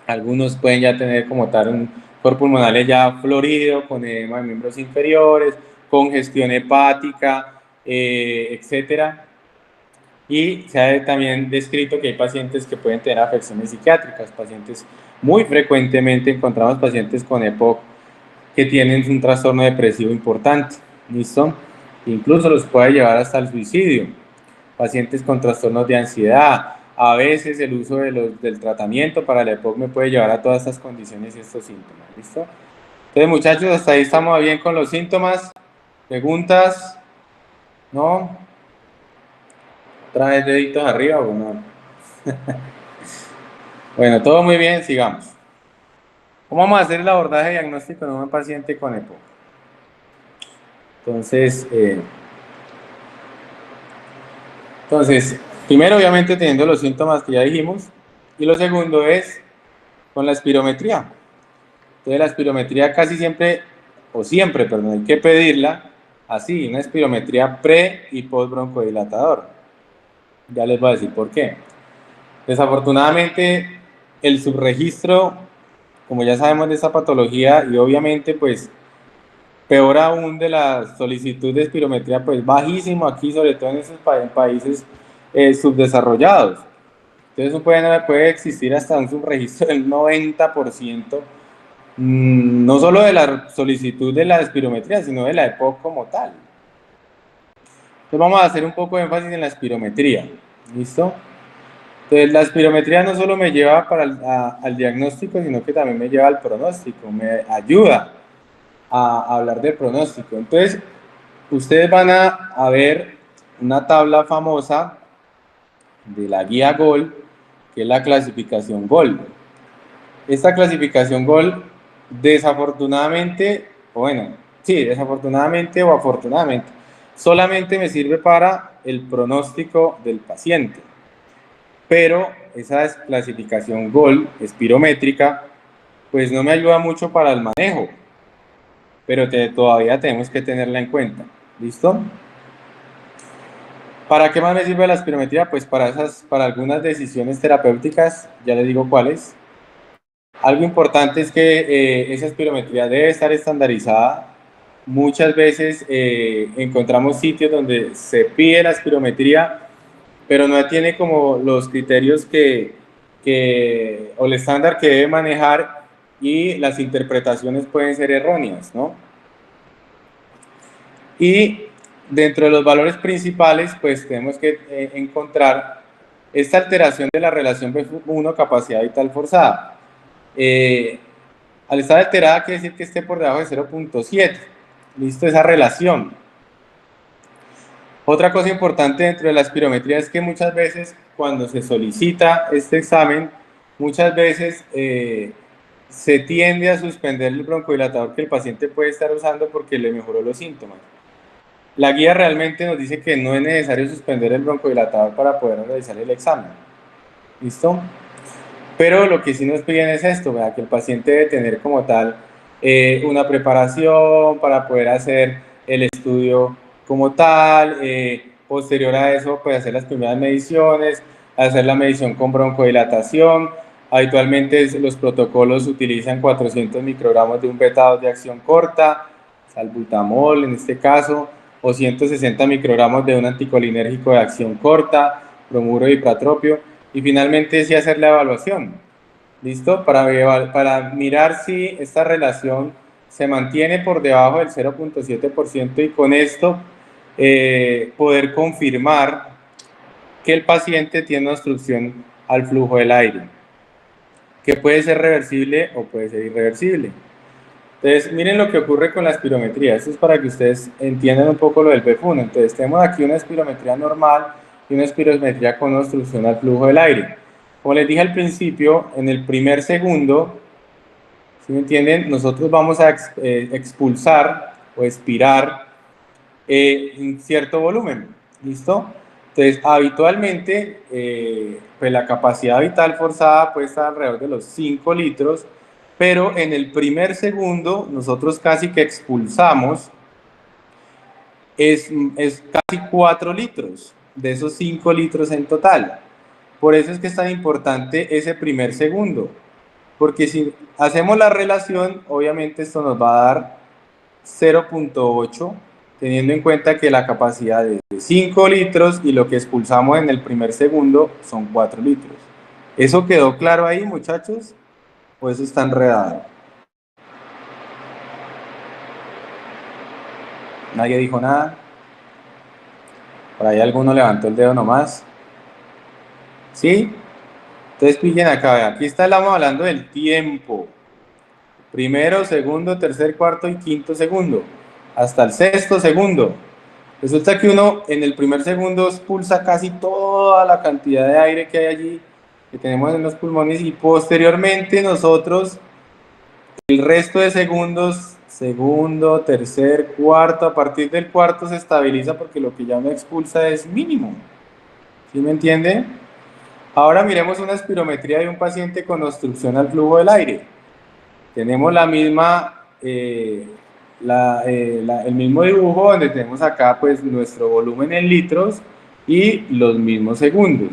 Algunos pueden ya tener como tal un cuerpo pulmonar ya florido, con edema de miembros inferiores, congestión hepática, etcétera. Y se ha también descrito que hay pacientes que pueden tener afecciones psiquiátricas, pacientes muy frecuentemente encontramos pacientes con EPOC que tienen un trastorno depresivo importante, ¿listo? Incluso los puede llevar hasta el suicidio. Pacientes con trastornos de ansiedad. A veces el uso del tratamiento para la EPOC me puede llevar a todas estas condiciones y estos síntomas, ¿listo? Entonces, muchachos, hasta ahí estamos bien con los síntomas. ¿Preguntas? ¿No? ¿Otra vez deditos arriba o no? Bueno, todo muy bien, sigamos. ¿Cómo vamos a hacer el abordaje diagnóstico en un paciente con EPOC? Entonces, primero obviamente teniendo los síntomas que ya dijimos, y lo segundo es con la espirometría. Entonces la espirometría casi siempre, o siempre, perdón, hay que pedirla así, una espirometría pre y post broncodilatador. Ya les voy a decir por qué. Desafortunadamente, el subregistro, como ya sabemos de esta patología, y obviamente pues peor aún de la solicitud de espirometría, pues bajísimo aquí, sobre todo en esos países subdesarrollados. Entonces puede existir hasta un subregistro del 90%, no solo de la solicitud de la espirometría, sino de la EPOC como tal. Entonces vamos a hacer un poco de énfasis en la espirometría, ¿listo? Entonces la espirometría no solo me lleva al diagnóstico, sino que también me lleva al pronóstico, me ayuda a hablar del pronóstico. Entonces, ustedes van a ver una tabla famosa de la guía GOL, que es la clasificación GOL. Esta clasificación GOL, desafortunadamente, desafortunadamente o afortunadamente, solamente me sirve para el pronóstico del paciente. Pero esa clasificación GOL, espirométrica, pues no me ayuda mucho para el manejo, pero todavía tenemos que tenerla en cuenta. ¿Listo? ¿Para qué más me sirve la espirometría? Pues para algunas decisiones terapéuticas, ya les digo cuáles. Algo importante es que esa espirometría debe estar estandarizada. Muchas veces encontramos sitios donde se pide la espirometría, pero no tiene como los criterios o el estándar que debe manejar, y las interpretaciones pueden ser erróneas, ¿no? Y dentro de los valores principales, pues tenemos que encontrar esta alteración de la relación B1 capacidad vital forzada. Al estar alterada quiere decir que esté por debajo de 0.7. Listo, esa relación. Otra cosa importante dentro de la espirometría es que muchas veces cuando se solicita este examen, muchas veces se tiende a suspender el broncodilatador que el paciente puede estar usando porque le mejoró los síntomas. La guía realmente nos dice que no es necesario suspender el broncodilatador para poder realizar el examen. ¿Listo? Pero lo que sí nos piden es esto, ¿verdad? Que el paciente debe tener como tal una preparación para poder hacer el estudio como tal, posterior a eso pues hacer las primeras mediciones, hacer la medición con broncodilatación. Habitualmente los protocolos utilizan 400 microgramos de un beta-2 de acción corta, salbutamol en este caso, o 160 microgramos de un anticolinérgico de acción corta, bromuro y ipratropio, y finalmente sí hacer la evaluación, ¿listo? Para mirar si esta relación se mantiene por debajo del 0.7% y con esto poder confirmar que el paciente tiene una obstrucción al flujo del aire, que puede ser reversible o puede ser irreversible. Entonces, miren lo que ocurre con la espirometría. Esto es para que ustedes entiendan un poco lo del BEF1. Entonces, tenemos aquí una espirometría normal y una espirometría con obstrucción al flujo del aire. Como les dije al principio, en el primer segundo, ¿sí me entienden? Nosotros vamos a expulsar o expirar un cierto volumen. ¿Listo? Entonces, habitualmente, pues la capacidad vital forzada puede estar alrededor de los 5 litros, pero en el primer segundo nosotros casi que expulsamos es casi 4 litros de esos 5 litros en total. Por eso es que es tan importante ese primer segundo, porque si hacemos la relación, obviamente esto nos va a dar 0.8, teniendo en cuenta que la capacidad es de 5 litros y lo que expulsamos en el primer segundo son 4 litros. ¿Eso quedó claro ahí, muchachos? ¿O eso está enredado? ¿Nadie dijo nada? Por ahí alguno levantó el dedo nomás. ¿Sí? Entonces pillen acá, aquí estamos hablando del tiempo. Primero, segundo, tercer, cuarto y quinto segundo. Hasta el sexto segundo. Resulta que uno en el primer segundo expulsa casi toda la cantidad de aire que hay allí, que tenemos en los pulmones, y posteriormente nosotros, el resto de segundos, segundo, tercer, cuarto, a partir del cuarto se estabiliza porque lo que ya uno expulsa es mínimo. ¿Sí me entiende? Ahora miremos una espirometría de un paciente con obstrucción al flujo del aire. Tenemos la misma, el mismo dibujo donde tenemos acá pues nuestro volumen en litros y los mismos segundos.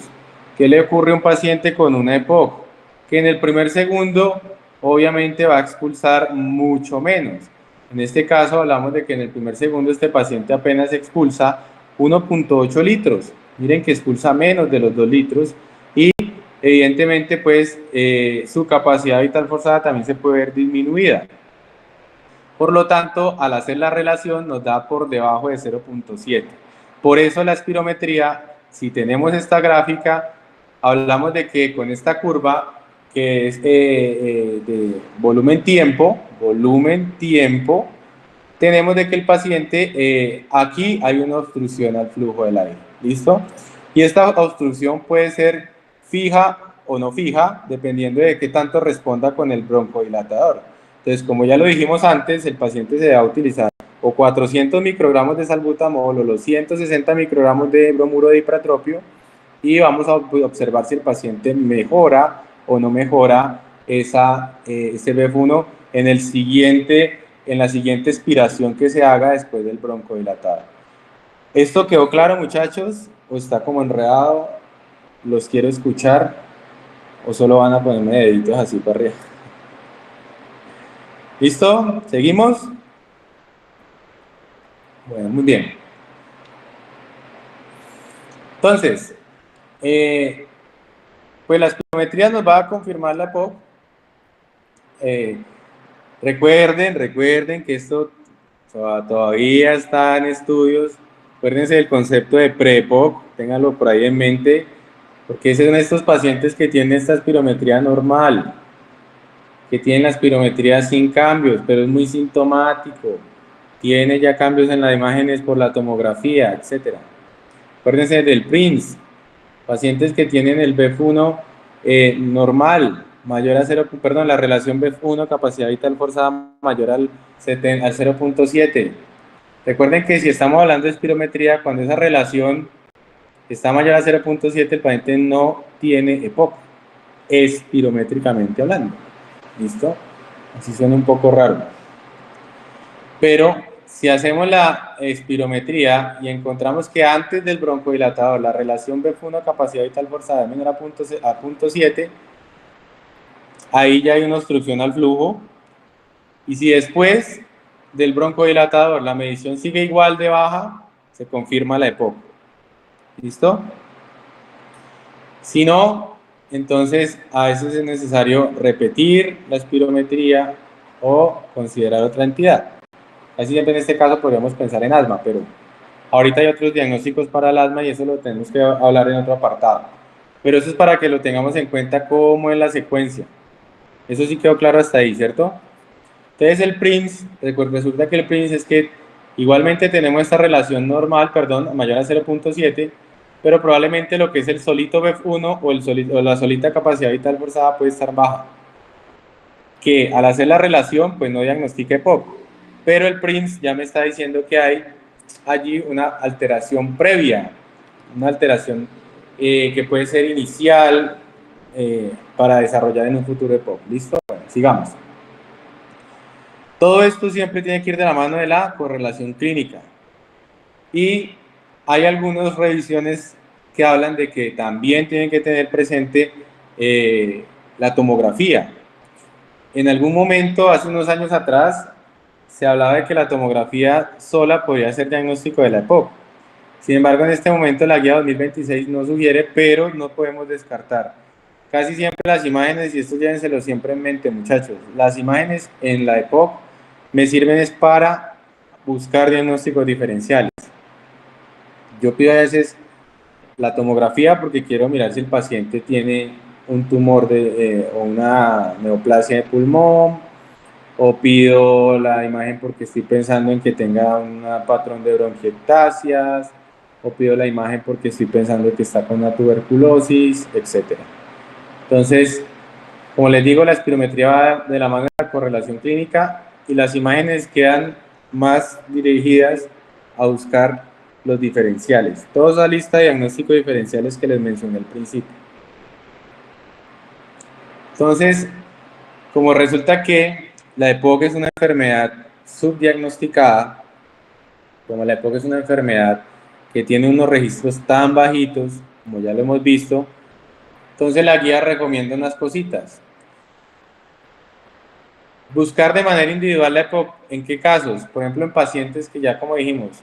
¿Qué le ocurre a un paciente con una EPOC? Que en el primer segundo obviamente va a expulsar mucho menos. En este caso hablamos de que en el primer segundo este paciente apenas expulsa 1.8 litros. Miren que expulsa menos de los 2 litros y evidentemente pues su capacidad vital forzada también se puede ver disminuida. Por lo tanto, al hacer la relación nos da por debajo de 0.7. Por eso la espirometría, si tenemos esta gráfica, hablamos de que con esta curva, que es de volumen-tiempo, tenemos de que el paciente, aquí hay una obstrucción al flujo del aire. ¿Listo? Y esta obstrucción puede ser fija o no fija, dependiendo de qué tanto responda con el broncodilatador. Entonces, como ya lo dijimos antes, el paciente se va a utilizar o 400 microgramos de salbutamol o los 160 microgramos de bromuro de ipratropio y vamos a observar si el paciente mejora o no mejora ese BEF1 en la siguiente expiración que se haga después del broncodilatador. ¿Esto quedó claro, muchachos? ¿O está como enredado? ¿Los quiero escuchar? ¿O solo van a ponerme deditos así para arriba? ¿Listo? ¿Seguimos? Bueno, muy bien. Entonces, pues la espirometría nos va a confirmar la EPOC. Recuerden que esto todavía está en estudios. Acuérdense del concepto de pre-EPOC, ténganlo por ahí en mente, porque son estos pacientes que tienen esta espirometría normal, que tienen la espirometría sin cambios, pero es muy sintomático, tiene ya cambios en las imágenes por la tomografía, etc. Acuérdense del PRINCE, pacientes que tienen el BEF1 normal, mayor a 0, perdón, la relación BEF1 capacidad vital forzada mayor al 0.7. Recuerden que si estamos hablando de espirometría, cuando esa relación está mayor a 0.7, el paciente no tiene EPOC, espirométricamente hablando. ¿Listo? Así suena un poco raro. Pero si hacemos la espirometría y encontramos que antes del broncodilatador la relación BEF1 capacidad vital forzada es menor a 0.7, ahí ya hay una obstrucción al flujo. Y si después del broncodilatador la medición sigue igual de baja, se confirma la EPOC. ¿Listo? Si no, entonces a veces es necesario repetir la espirometría o considerar otra entidad. Así siempre en este caso podríamos pensar en asma, pero ahorita hay otros diagnósticos para el asma y eso lo tenemos que hablar en otro apartado. Pero eso es para que lo tengamos en cuenta como en la secuencia. Eso sí quedó claro hasta ahí, ¿cierto? Entonces el PRINCE, resulta que el PRINCE es que igualmente tenemos esta relación normal, perdón, mayor a 0.7, pero probablemente lo que es el solito BEF1 o la solita capacidad vital forzada puede estar baja. Que al hacer la relación, pues no diagnostica EPOC. Pero el PRINCE ya me está diciendo que hay allí una alteración previa, una alteración que puede ser inicial para desarrollar en un futuro EPOC. ¿Listo? Bueno, sigamos. Todo esto siempre tiene que ir de la mano de la correlación clínica. Y hay algunas revisiones que hablan de que también tienen que tener presente la tomografía. En algún momento, hace unos años atrás, se hablaba de que la tomografía sola podría ser diagnóstico de la EPOC. Sin embargo, en este momento la guía 2026 no sugiere, pero no podemos descartar. Casi siempre las imágenes, y esto llévenselo siempre en mente, muchachos, las imágenes en la EPOC me sirven es para buscar diagnósticos diferenciales. Yo pido a veces la tomografía porque quiero mirar si el paciente tiene un tumor o una neoplasia de pulmón, o pido la imagen porque estoy pensando en que tenga un patrón de bronquiectasias, o pido la imagen porque estoy pensando que está con una tuberculosis, etc. Entonces, como les digo, la espirometría va de la mano de la correlación clínica y las imágenes quedan más dirigidas a buscar los diferenciales. Toda esa lista de diagnósticos diferenciales que les mencioné al principio. Entonces, como resulta que la EPOC es una enfermedad subdiagnosticada, como la EPOC es una enfermedad que tiene unos registros tan bajitos, como ya lo hemos visto, entonces la guía recomienda unas cositas. Buscar de manera individual la EPOC, ¿en qué casos? Por ejemplo, en pacientes que ya como dijimos,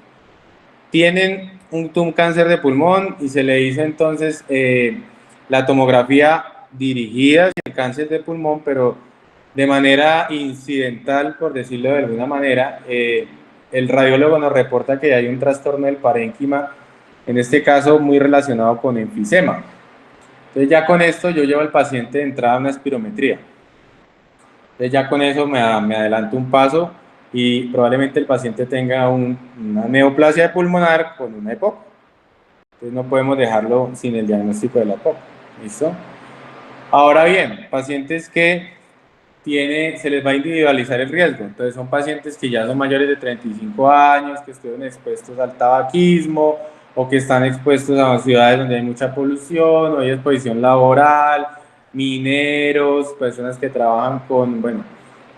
tienen un cáncer de pulmón y se le hizo entonces la tomografía dirigida hacia el cáncer de pulmón, pero de manera incidental, por decirlo de alguna manera, el radiólogo nos reporta que hay un trastorno del parénquima, en este caso muy relacionado con enfisema. Entonces ya con esto yo llevo al paciente de entrada a una espirometría. Entonces ya con eso me adelanto un paso y probablemente el paciente tenga una neoplasia pulmonar con una EPOC. Entonces no podemos dejarlo sin el diagnóstico de la EPOC. ¿Listo? Ahora bien, pacientes que se les va a individualizar el riesgo. Entonces son pacientes que ya son mayores de 35 años, que estuvieron expuestos al tabaquismo o que están expuestos a ciudades donde hay mucha polución o hay exposición laboral, mineros, personas que trabajan con, bueno,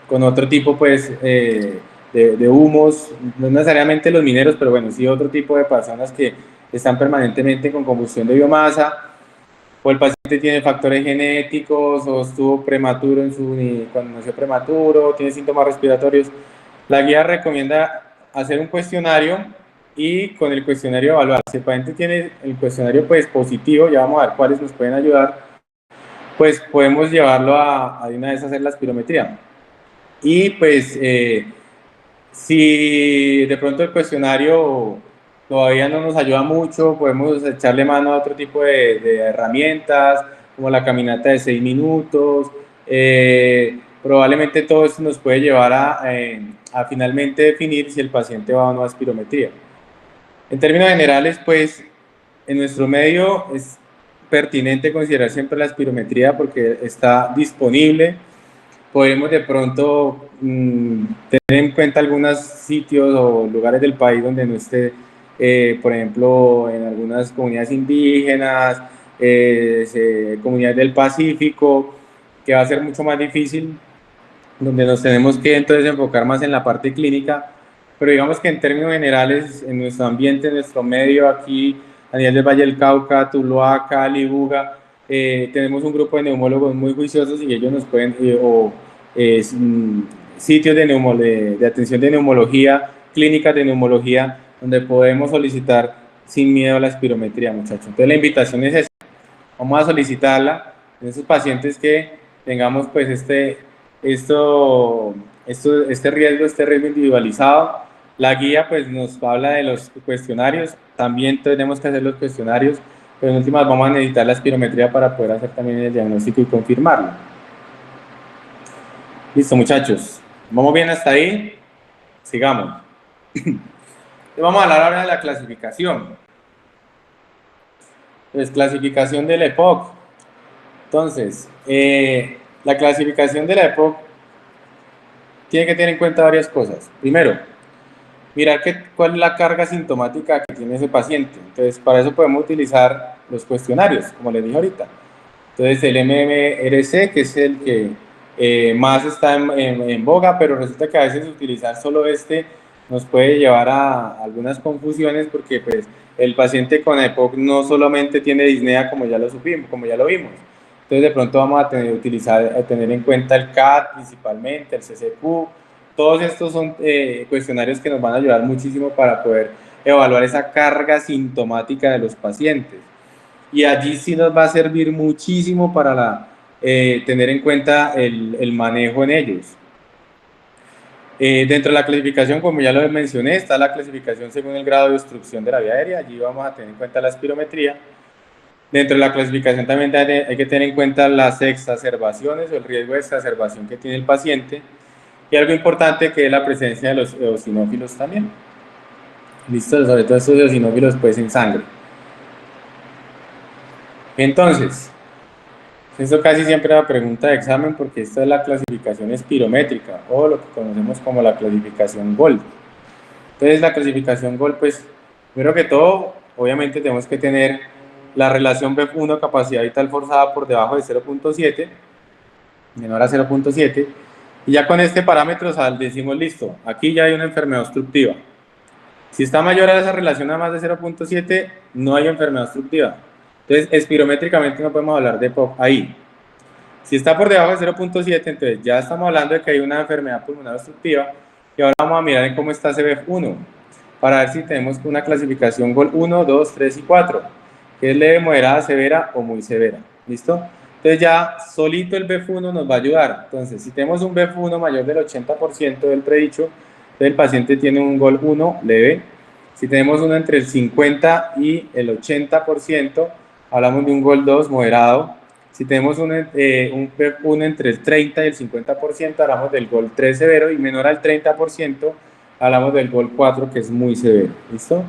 con otro tipo pues, de humos, no necesariamente los mineros, pero bueno, sí otro tipo de personas que están permanentemente con combustión de biomasa, o el paciente tiene factores genéticos, o estuvo prematuro cuando nació prematuro, tiene síntomas respiratorios. La guía recomienda hacer un cuestionario y con el cuestionario evaluar. Si el paciente tiene el cuestionario pues positivo, ya vamos a ver cuáles nos pueden ayudar, pues podemos llevarlo a de una vez a hacer la espirometría. Y pues si de pronto el cuestionario todavía no nos ayuda mucho, podemos echarle mano a otro tipo de herramientas, como la caminata de 6 minutos. Probablemente todo esto nos puede llevar a finalmente definir si el paciente va o no a espirometría. En términos generales, pues en nuestro medio es pertinente considerar siempre la espirometría porque está disponible. Podemos de pronto tener en cuenta algunos sitios o lugares del país donde no esté, por ejemplo, en algunas comunidades indígenas, comunidades del Pacífico, que va a ser mucho más difícil, donde nos tenemos que entonces enfocar más en la parte clínica, pero digamos que en términos generales, en nuestro ambiente, en nuestro medio aquí, a nivel del Valle del Cauca, Tuluá, Cali, Buga, tenemos un grupo de neumólogos muy juiciosos y ellos nos pueden, sitios de atención de neumología, clínicas de neumología, donde podemos solicitar sin miedo a la espirometría, muchachos. Entonces la invitación es esa, vamos a solicitarla en esos pacientes que tengamos pues este riesgo individualizado. La guía pues nos habla de los cuestionarios, también tenemos que hacer los cuestionarios, pero en últimas vamos a necesitar la espirometría para poder hacer también el diagnóstico y confirmarlo. Listo, muchachos, ¿vamos bien hasta ahí? Sigamos. Vamos a hablar ahora de la clasificación. Pues clasificación del EPOC. Entonces, la clasificación de la EPOC tiene que tener en cuenta varias cosas. Primero, mirar cuál es la carga sintomática que tiene ese paciente. Entonces, para eso podemos utilizar los cuestionarios, como les dije ahorita. Entonces, el MMRC, que es el que más está en boga, pero resulta que a veces utilizar solo este nos puede llevar a algunas confusiones porque pues, el paciente con EPOC no solamente tiene disnea, como ya lo supimos, como ya lo vimos. Entonces, de pronto vamos a tener en cuenta el CAT principalmente, el CCQ. Todos estos son cuestionarios que nos van a ayudar muchísimo para poder evaluar esa carga sintomática de los pacientes. Y allí sí nos va a servir muchísimo para tener en cuenta el manejo en ellos. Dentro de la clasificación, como ya lo mencioné, está la clasificación según el grado de obstrucción de la vía aérea. Allí vamos a tener en cuenta la espirometría. Dentro de la clasificación también hay que tener en cuenta las exacerbaciones o el riesgo de exacerbación que tiene el paciente. y algo importante que es la presencia de los eosinófilos también. Listo, sobre todo estos eosinófilos pues en sangre. Entonces, esto casi siempre es la pregunta de examen porque esta es la clasificación espirométrica o lo que conocemos como la clasificación GOLD. Entonces la clasificación GOLD, pues primero que todo, obviamente tenemos que tener la relación B1 capacidad vital forzada por debajo de 0.7, menor a 0.7, y ya con este parámetro decimos listo, aquí ya hay una enfermedad obstructiva. Si está mayor a esa relación a más de 0.7, no hay enfermedad obstructiva. Entonces, espirométricamente no podemos hablar de POC ahí. Si está por debajo de 0.7, entonces ya estamos hablando de que hay una enfermedad pulmonar obstructiva. Y ahora vamos a mirar en cómo está CBF1 para ver si tenemos una clasificación GOL 1, 2, 3 y 4, que es leve, moderada, severa o muy severa. ¿Listo? Entonces ya solito el BF1 nos va a ayudar. Entonces, si tenemos un BF1 mayor del 80% del predicho, el paciente tiene un GOL 1 leve. Si tenemos uno entre el 50 y el 80%, hablamos de un GOL 2 moderado. Si tenemos un PEP1 entre el 30 y el 50%, hablamos del GOL 3 severo, y menor al 30%, hablamos del GOL 4, que es muy severo. ¿Listo?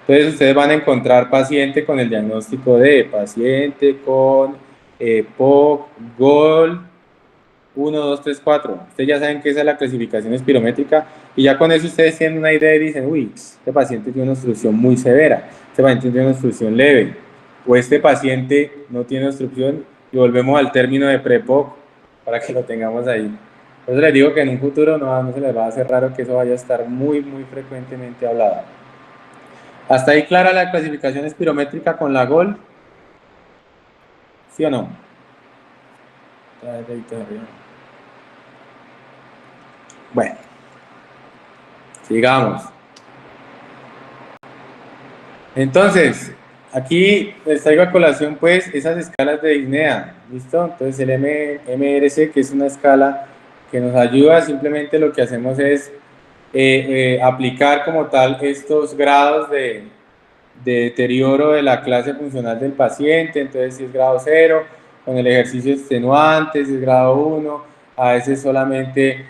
Entonces ustedes van a encontrar paciente con el diagnóstico de paciente con POC, GOL 1, 2, 3, 4. Ustedes ya saben que esa es la clasificación espirométrica y ya con eso ustedes tienen una idea y dicen, uy, este paciente tiene una obstrucción muy severa, este paciente tiene una obstrucción leve, o este paciente no tiene obstrucción, y volvemos al término de PREPOC para que lo tengamos ahí. Por eso les digo que en un futuro no se les va a hacer raro que eso vaya a estar muy, muy frecuentemente hablado. ¿Hasta ahí clara la clasificación espirométrica con la GOL? ¿Sí o no? Bueno, sigamos. Entonces, aquí les traigo a colación pues esas escalas de disnea, ¿listo? Entonces el MRC, que es una escala que nos ayuda, simplemente lo que hacemos es aplicar como tal estos grados de deterioro de la clase funcional del paciente. Entonces si es grado 0, con el ejercicio extenuante, si es grado 1, a veces solamente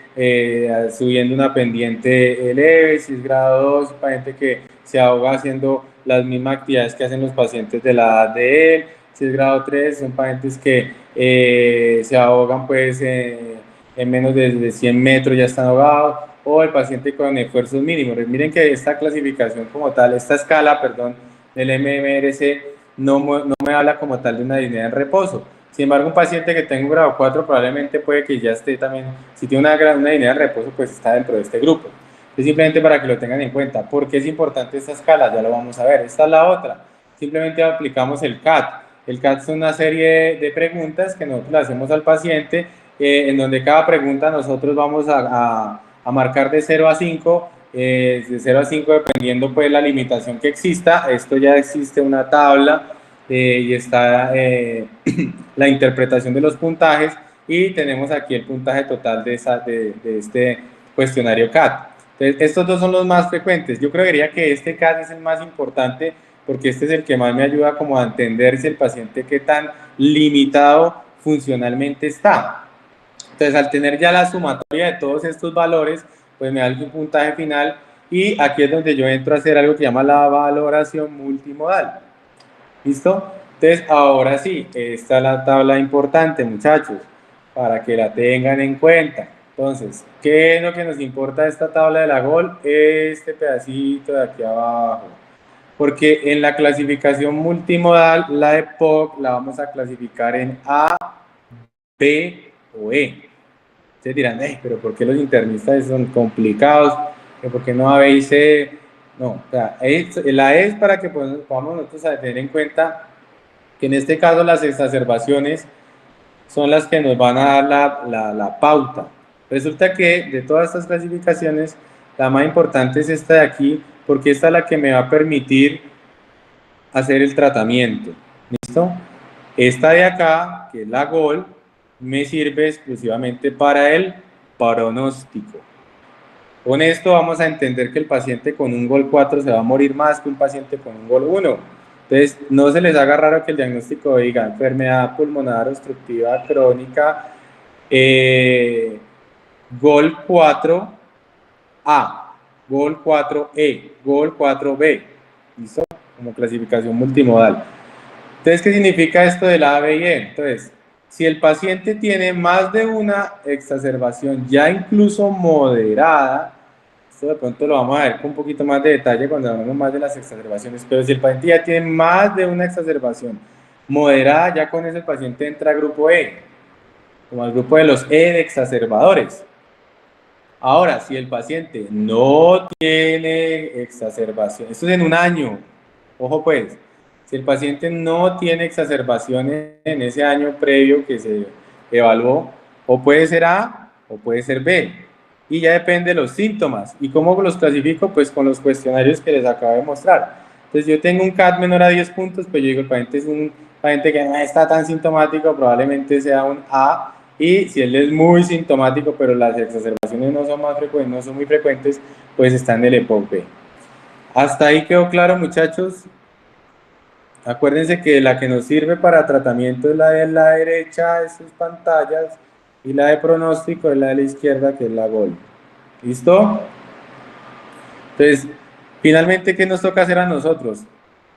subiendo una pendiente leve. Si es grado 2, paciente que se ahoga haciendo las mismas actividades que hacen los pacientes de la edad de él. Si es grado 3, son pacientes que se ahogan pues en menos de 100 metros, ya están ahogados, o el paciente con esfuerzos mínimos. Miren que esta clasificación como tal, esta escala, perdón, del MMRC no me habla como tal de una disnea en reposo. Sin embargo, un paciente que tenga un grado 4 probablemente puede que ya esté también, si tiene una disnea en reposo, pues está dentro de este grupo. Es simplemente para que lo tengan en cuenta. ¿Por qué es importante esta escala? Ya lo vamos a ver. Esta es la otra. Simplemente aplicamos el CAT. El CAT es una serie de preguntas que nosotros le hacemos al paciente, en donde cada pregunta nosotros vamos a marcar de 0 a 5, de 0 a 5 dependiendo pues la limitación que exista. Esto ya existe una tabla y está la interpretación de los puntajes, y tenemos aquí el puntaje total de este cuestionario CAT. Entonces, estos dos son los más frecuentes. Yo creería que este CAT es el más importante porque este es el que más me ayuda como a entender si el paciente qué tan limitado funcionalmente está. Entonces, al tener ya la sumatoria de todos estos valores, pues me da el puntaje final, y aquí es donde yo entro a hacer algo que se llama la valoración multimodal. ¿Listo? Entonces, ahora sí, esta es la tabla importante, muchachos, para que la tengan en cuenta. Entonces, ¿qué es lo que nos importa de esta tabla de la GOL? Este pedacito de aquí abajo. Porque en la clasificación multimodal, la de POC la vamos a clasificar en A, B o E. Ustedes dirán, pero ¿por qué los internistas son complicados? ¿Por qué no A, B y C? No, o sea, la E es para que podamos nosotros tener en cuenta que en este caso las exacerbaciones son las que nos van a dar la pauta. Resulta que de todas estas clasificaciones, la más importante es esta de aquí, porque esta es la que me va a permitir hacer el tratamiento. ¿Listo? Esta de acá, que es la GOL, me sirve exclusivamente para el pronóstico. Con esto vamos a entender que el paciente con un GOL 4 se va a morir más que un paciente con un GOL 1. Entonces, no se les haga raro que el diagnóstico diga enfermedad pulmonar obstructiva crónica GOL 4A, GOL 4E, GOL 4B. ¿Listo? Como clasificación multimodal. Entonces, ¿qué significa esto del A, B y E? Entonces, si el paciente tiene más de una exacerbación, ya incluso moderada, esto de pronto lo vamos a ver con un poquito más de detalle cuando hablamos más de las exacerbaciones, pero si el paciente ya tiene más de una exacerbación moderada, ya con eso el paciente entra a grupo E, como al grupo de los E de exacerbadores. Ahora, si el paciente no tiene exacerbación, esto es en un año, ojo pues, si el paciente no tiene exacerbaciones en ese año previo que se evaluó, o puede ser A o puede ser B, y ya depende de los síntomas. ¿Y cómo los clasifico? Pues con los cuestionarios que les acabo de mostrar. Entonces yo tengo un CAT menor a 10 puntos, pues yo digo el paciente es un paciente que no está tan sintomático, probablemente sea un A, y si él es muy sintomático, pero las exacerbaciones no son más frecuentes, no son muy frecuentes, pues está en el EPOC B. Hasta ahí quedó claro, muchachos. Acuérdense que la que nos sirve para tratamiento es la de la derecha de sus pantallas y la de pronóstico es la de la izquierda, que es la GOL. ¿Listo? Entonces, finalmente, ¿qué nos toca hacer a nosotros?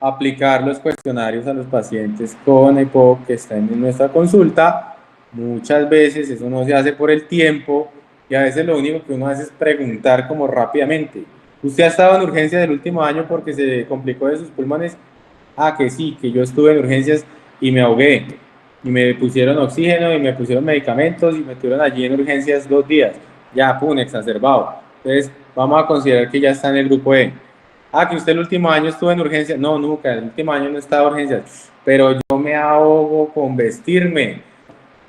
Aplicar los cuestionarios a los pacientes con EPOC que están en nuestra consulta. Muchas veces eso no se hace por el tiempo y a veces lo único que uno hace es preguntar como rápidamente. ¿Usted ha estado en urgencia del último año porque se complicó de sus pulmones? Ah, que sí, que yo estuve en urgencias y me ahogué. Y me pusieron oxígeno y me pusieron medicamentos y me tuvieron allí en urgencias 2 días. Ya, pum, exacerbado. Entonces, vamos a considerar que ya está en el grupo E. Ah, que usted el último año estuvo en urgencias. No, nunca, el último año no estaba en urgencias. Pero yo me ahogo con vestirme.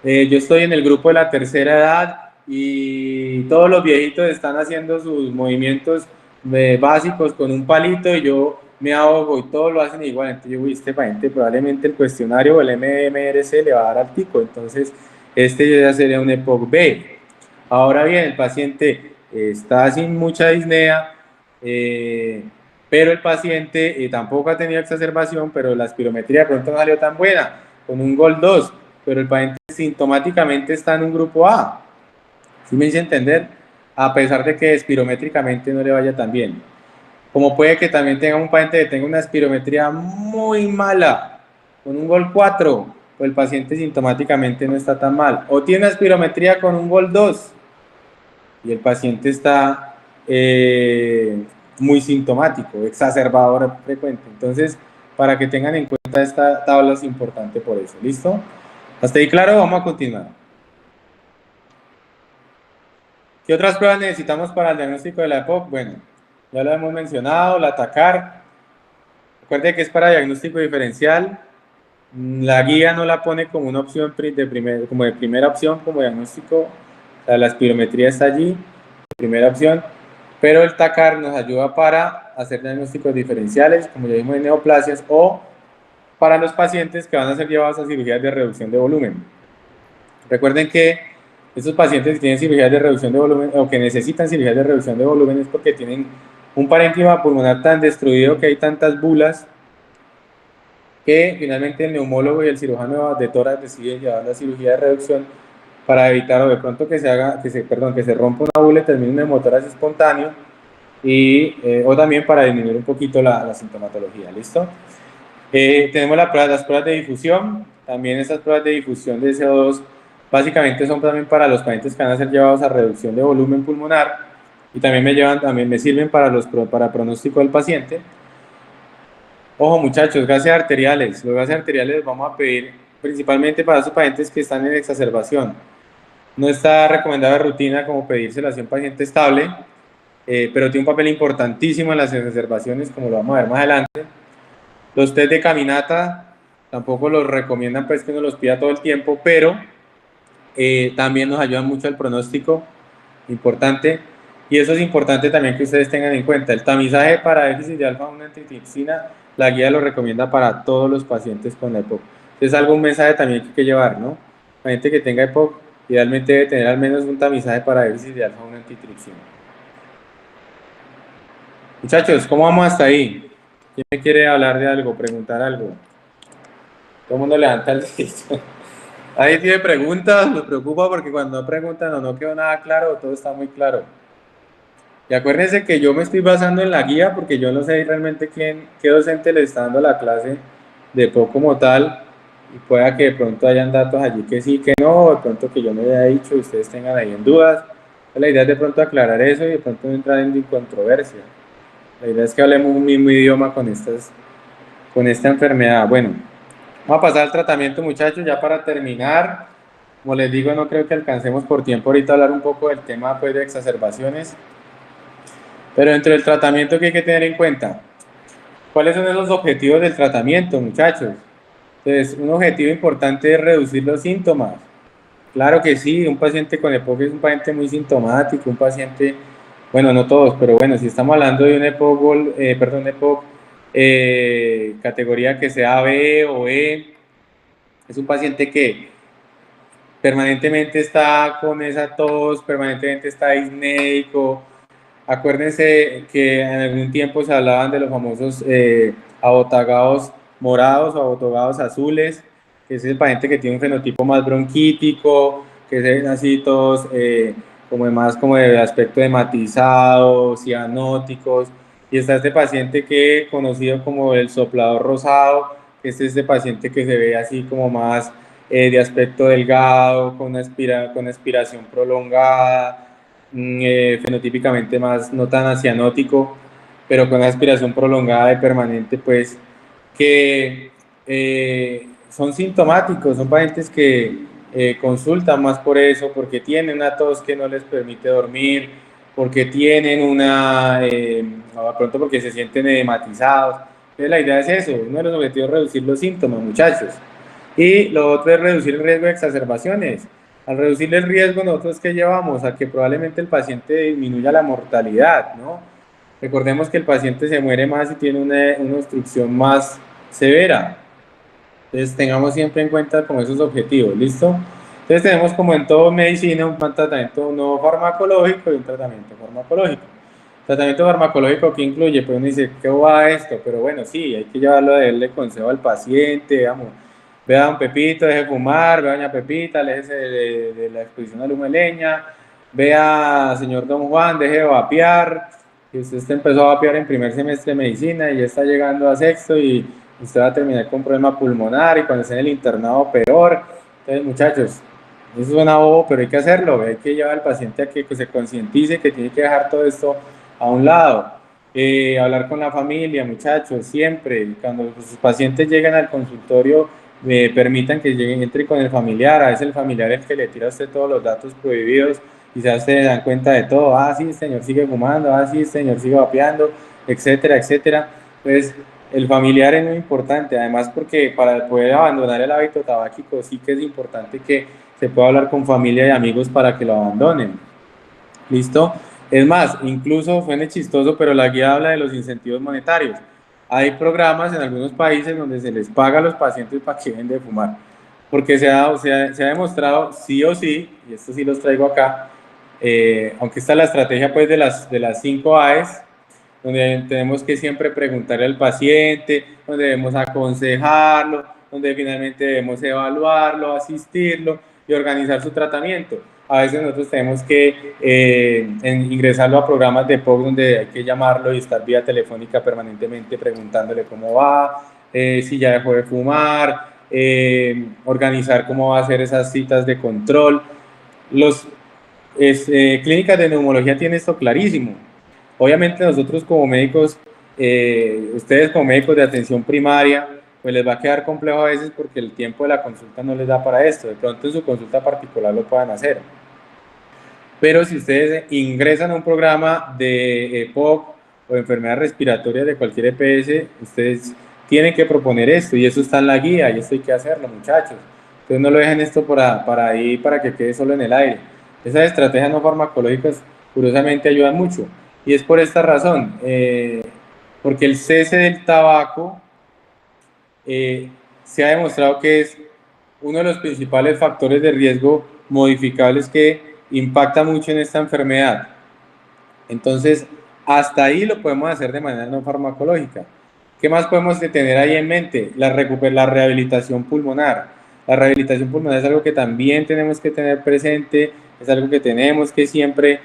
Yo estoy en el grupo de la tercera edad y todos los viejitos están haciendo sus movimientos básicos con un palito y yo me ahogo y todos lo hacen igual. Entonces yo, uy, este paciente probablemente el cuestionario o el MMRC le va a dar al tico. Entonces este ya sería un EPOC B. Ahora bien, el paciente está sin mucha disnea, pero el paciente tampoco ha tenido exacerbación, pero la espirometría de pronto no salió tan buena, con un GOL 2, pero el paciente sintomáticamente está en un grupo A. ¿Sí me hice entender? A pesar de que espirométricamente no le vaya tan bien. Como puede que también tenga un paciente que tenga una espirometría muy mala, con un GOL 4, pues el paciente sintomáticamente no está tan mal. O tiene una espirometría con un GOL 2 y el paciente está muy sintomático, exacerbador frecuente. Entonces, para que tengan en cuenta esta tabla es importante por eso. ¿Listo? ¿Hasta ahí claro? Vamos a continuar. ¿Qué otras pruebas necesitamos para el diagnóstico de la EPOC? Bueno, ya lo hemos mencionado, la TACAR. Recuerde que es para diagnóstico diferencial. La guía no la pone como una opción como de primera opción, como diagnóstico. O sea, la espirometría está allí, primera opción. Pero el TACAR nos ayuda para hacer diagnósticos diferenciales, como ya vimos en neoplasias, o para los pacientes que van a ser llevados a cirugías de reducción de volumen. Recuerden que estos pacientes que tienen cirugías de reducción de volumen o que necesitan cirugías de reducción de volumen es porque tienen un parénquima pulmonar tan destruido, que hay tantas bulas, que finalmente el neumólogo y el cirujano de tórax deciden llevar la cirugía de reducción para evitar o de pronto que se rompa una bula y termine un hemotórax espontáneo y, o también para disminuir un poquito la sintomatología. ¿Listo? Tenemos las pruebas de difusión. También estas pruebas de difusión de CO2 básicamente son también para los pacientes que van a ser llevados a reducción de volumen pulmonar y también me sirven para pronóstico del paciente. Ojo muchachos, gases arteriales. Los gases arteriales los vamos a pedir principalmente para esos pacientes que están en exacerbación. No está recomendada de rutina como pedírselo a un paciente estable, pero tiene un papel importantísimo en las exacerbaciones, como lo vamos a ver más adelante. Los test de caminata tampoco los recomiendan pues que uno los pida todo el tiempo, pero también nos ayudan mucho al pronóstico, importante. Y eso es importante también que ustedes tengan en cuenta. El tamizaje para déficit de alfa-1 antitripsina, la guía lo recomienda para todos los pacientes con la EPOC. Es algún mensaje también que hay que llevar, ¿no? La gente que tenga EPOC idealmente debe tener al menos un tamizaje para déficit de alfa-1 antitripsina. Muchachos, ¿cómo vamos hasta ahí? ¿Quién me quiere hablar de algo, preguntar algo? Todo el mundo levanta el dedo. Ahí tiene preguntas, me preocupa porque cuando no preguntan o no quedó nada claro, todo está muy claro. Y acuérdense que yo me estoy basando en la guía porque yo no sé realmente qué docente le está dando la clase de POC como tal, y pueda que de pronto hayan datos allí que sí, que no, o de pronto que yo no haya dicho y ustedes tengan ahí en dudas. La idea es de pronto aclarar eso y de pronto no entrar en controversia. La idea es que hablemos un mismo idioma con esta enfermedad. Bueno, vamos a pasar al tratamiento, muchachos, ya para terminar. Como les digo, no creo que alcancemos por tiempo ahorita a hablar un poco del tema pues, de exacerbaciones, pero dentro del tratamiento que hay que tener en cuenta, ¿cuáles son esos objetivos del tratamiento, muchachos? Entonces, un objetivo importante es reducir los síntomas. Claro que sí, un paciente con EPOC es un paciente muy sintomático, un paciente, bueno, no todos, pero bueno, si estamos hablando de un EPOC, EPOC categoría que sea B o E, es un paciente que permanentemente está con esa tos, permanentemente está disnéico. Acuérdense que en algún tiempo se hablaban de los famosos abotagados morados o abotagados azules, que es el paciente que tiene un fenotipo más bronquítico, que se ven así todos como más como de aspecto hematizado, cianóticos. Y está este paciente que conocido como el soplador rosado, que es este paciente que se ve así como más de aspecto delgado, con expiración prolongada, fenotípicamente más no tan cianótico, pero con una aspiración prolongada y permanente, pues que son sintomáticos, son pacientes que consultan más por eso, porque tienen una tos que no les permite dormir, porque tienen pronto porque se sienten edematizados. Entonces la idea es eso, uno de los objetivos es reducir los síntomas, muchachos. Y lo otro es reducir el riesgo de exacerbaciones. Al reducir el riesgo, nosotros que llevamos a que probablemente el paciente disminuya la mortalidad, ¿no? Recordemos que el paciente se muere más y tiene una obstrucción más severa. Entonces tengamos siempre en cuenta como esos objetivos, ¿listo? Entonces tenemos como en todo medicina un tratamiento no farmacológico y un tratamiento farmacológico. Tratamiento farmacológico que incluye, pues uno dice, ¿qué va esto? Pero bueno, sí, hay que llevarlo a darle consejo al paciente, digamos, vea a don Pepito, deje de fumar, vea a doña Pepita, déjese de la exposición a la humo de leña, vea señor don Juan, deje de vapear, que usted empezó a vapear en primer semestre de medicina y ya está llegando a sexto y usted va a terminar con un problema pulmonar y cuando esté en el internado peor. Entonces, muchachos, eso suena bobo, pero hay que hacerlo, hay que llevar al paciente a que se concientice que tiene que dejar todo esto a un lado. Hablar con la familia, muchachos, siempre, cuando sus pacientes llegan al consultorio, permitan que lleguen, entre con el familiar, a veces el familiar es el que le tira a usted todos los datos prohibidos y ya se dan cuenta de todo, ah, sí, el señor sigue fumando, ah, sí, el señor sigue vapeando, etcétera, etcétera. Entonces, el familiar es muy importante, además porque para poder abandonar el hábito tabáquico sí que es importante que se pueda hablar con familia y amigos para que lo abandonen. ¿Listo? Es más, incluso suene chistoso, pero la guía habla de los incentivos monetarios. Hay programas en algunos países donde se les paga a los pacientes para que dejen de fumar, porque se ha demostrado sí o sí, y esto sí los traigo acá, aunque está la estrategia pues de las 5 AES, donde tenemos que siempre preguntarle al paciente, donde debemos aconsejarlo, donde finalmente debemos evaluarlo, asistirlo y organizar su tratamiento. A veces nosotros tenemos que ingresarlo a programas de POC donde hay que llamarlo y estar vía telefónica permanentemente preguntándole cómo va, si ya dejó de fumar, organizar cómo va a hacer esas citas de control. Clínicas de neumología tienen esto clarísimo. Obviamente nosotros como médicos, ustedes como médicos de atención primaria, pues les va a quedar complejo a veces porque el tiempo de la consulta no les da para esto. De pronto en su consulta particular lo puedan hacer. Pero si ustedes ingresan a un programa de EPOC o de enfermedades respiratorias de cualquier EPS, ustedes tienen que proponer esto y eso está en la guía y esto hay que hacerlo, muchachos. Entonces no lo dejen esto para ahí para que quede solo en el aire. Esas estrategias no farmacológicas curiosamente ayudan mucho y es por esta razón, porque el cese del tabaco se ha demostrado que es uno de los principales factores de riesgo modificables que impacta mucho en esta enfermedad. Entonces, hasta ahí lo podemos hacer de manera no farmacológica. ¿Qué más podemos tener ahí en mente? La rehabilitación pulmonar. La rehabilitación pulmonar es algo que también tenemos que tener presente, es algo que tenemos que siempre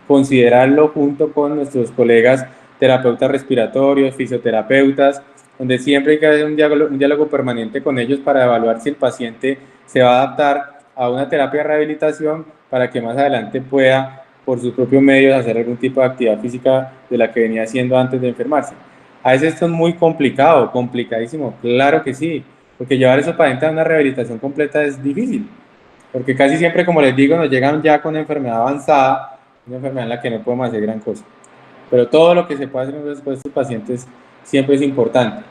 considerarlo junto con nuestros colegas terapeutas respiratorios, fisioterapeutas, donde siempre hay que hacer un diálogo permanente con ellos para evaluar si el paciente se va a adaptar a una terapia de rehabilitación para que más adelante pueda, por sus propios medios, hacer algún tipo de actividad física de la que venía haciendo antes de enfermarse. A veces esto es muy complicado, complicadísimo, claro que sí, porque llevar esos pacientes a una rehabilitación completa es difícil, porque casi siempre, como les digo, nos llegan ya con una enfermedad avanzada, una enfermedad en la que no podemos hacer gran cosa. Pero todo lo que se puede hacer con estos pacientes siempre es importante.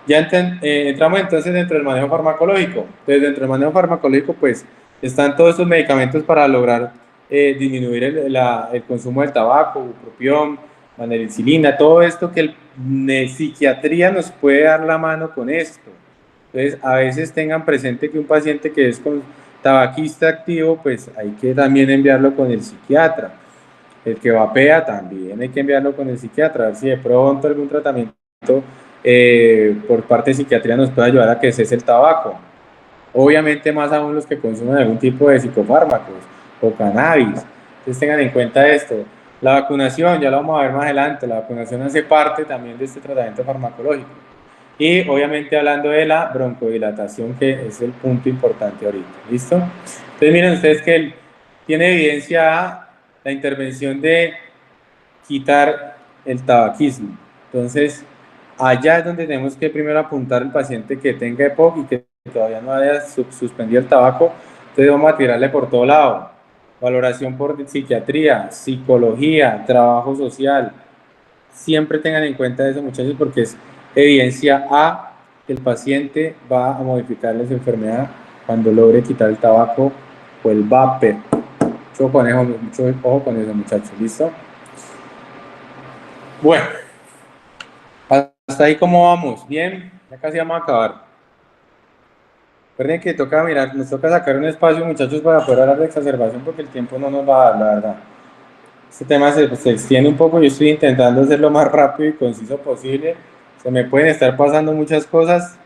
Ya entramos entonces dentro del manejo farmacológico. Entonces, dentro del manejo farmacológico, pues, están todos estos medicamentos para lograr disminuir el consumo del tabaco, bupropión, varenicline, todo esto que la psiquiatría nos puede dar la mano con esto. Entonces, a veces tengan presente que un paciente que es con tabaquista activo, pues hay que también enviarlo con el psiquiatra. El que vapea también hay que enviarlo con el psiquiatra, a ver si de pronto algún tratamiento por parte de psiquiatría nos puede ayudar a que cese el tabaco. Obviamente más aún los que consumen algún tipo de psicofármacos o cannabis. Entonces tengan en cuenta esto. La vacunación, ya lo vamos a ver más adelante, la vacunación hace parte también de este tratamiento farmacológico. Y obviamente hablando de la broncodilatación, que es el punto importante ahorita. ¿Listo? Entonces miren ustedes que él tiene evidencia la intervención de quitar el tabaquismo. Entonces, allá es donde tenemos que primero apuntar al paciente que tenga EPOC y que todavía no haya suspendido el tabaco. Entonces vamos a tirarle por todo lado. Valoración por psiquiatría, psicología, trabajo social. Siempre tengan en cuenta eso, muchachos, porque es evidencia A que el paciente va a modificarle su enfermedad cuando logre quitar el tabaco o el vapor. Mucho ojo con eso, muchachos. ¿Listo? Bueno, hasta ahí cómo vamos. Bien, ya casi vamos a acabar. Recuerden que toca mirar, nos toca sacar un espacio, muchachos, para poder hablar de exacerbación porque el tiempo no nos va a dar, la verdad. Este tema se extiende un poco, yo estoy intentando hacerlo lo más rápido y conciso posible. Se me pueden estar pasando muchas cosas.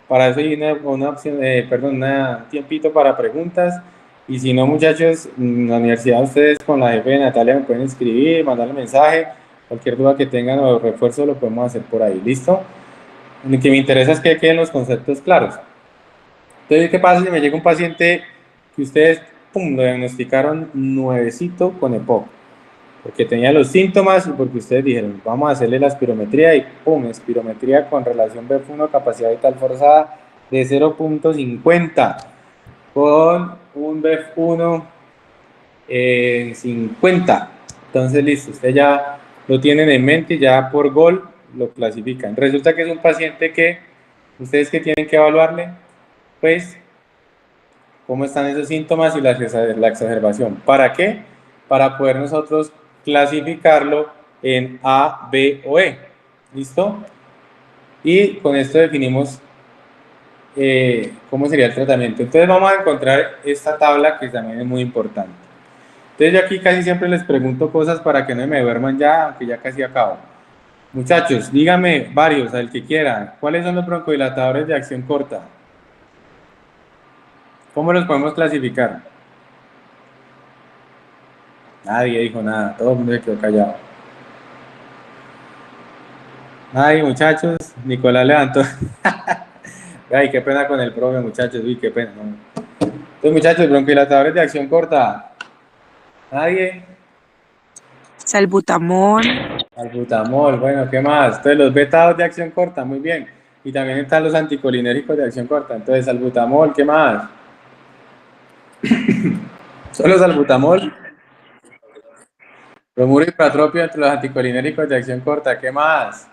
Para eso hay una opción, un tiempito para preguntas. Y si no, muchachos, en la universidad ustedes con la jefe de Natalia me pueden escribir, mandarle mensaje. Cualquier duda que tengan o refuerzo lo podemos hacer por ahí. ¿Listo? Lo que me interesa es que queden los conceptos claros. Entonces, ¿qué pasa si me llega un paciente que ustedes, pum, lo diagnosticaron nuevecito con EPOC? Porque tenía los síntomas y porque ustedes dijeron, vamos a hacerle la espirometría y pum, espirometría con relación BF1, capacidad vital forzada de 0.50 con un BF1 en 50. Entonces, listo, ustedes ya lo tienen en mente y ya por gol lo clasifican. Resulta que es un paciente que ustedes que tienen que evaluarle, pues, cómo están esos síntomas y la exacerbación. ¿Para qué? Para poder nosotros clasificarlo en A, B o E. ¿Listo? Y con esto definimos cómo sería el tratamiento. Entonces vamos a encontrar esta tabla que también es muy importante. Entonces yo aquí casi siempre les pregunto cosas para que no me duerman ya, aunque ya casi acabo. Muchachos, díganme varios, al que quiera, ¿cuáles son los broncodilatadores de acción corta? ¿Cómo los podemos clasificar? Nadie dijo nada, todo el mundo se quedó callado. Nadie, muchachos, Nicolás levantó. Ay, qué pena con el profe, muchachos, uy, qué pena. Entonces, muchachos, broncodilatadores de acción corta. Nadie. Salbutamol. Albutamol, bueno, ¿qué más? Entonces, los betados de acción corta, muy bien. Y también están los anticolinérgicos de acción corta. Entonces, salbutamol, ¿qué más? Solo salbutamol. Bromuro y pratropio entre los anticolinérgicos de acción corta, ¿qué más?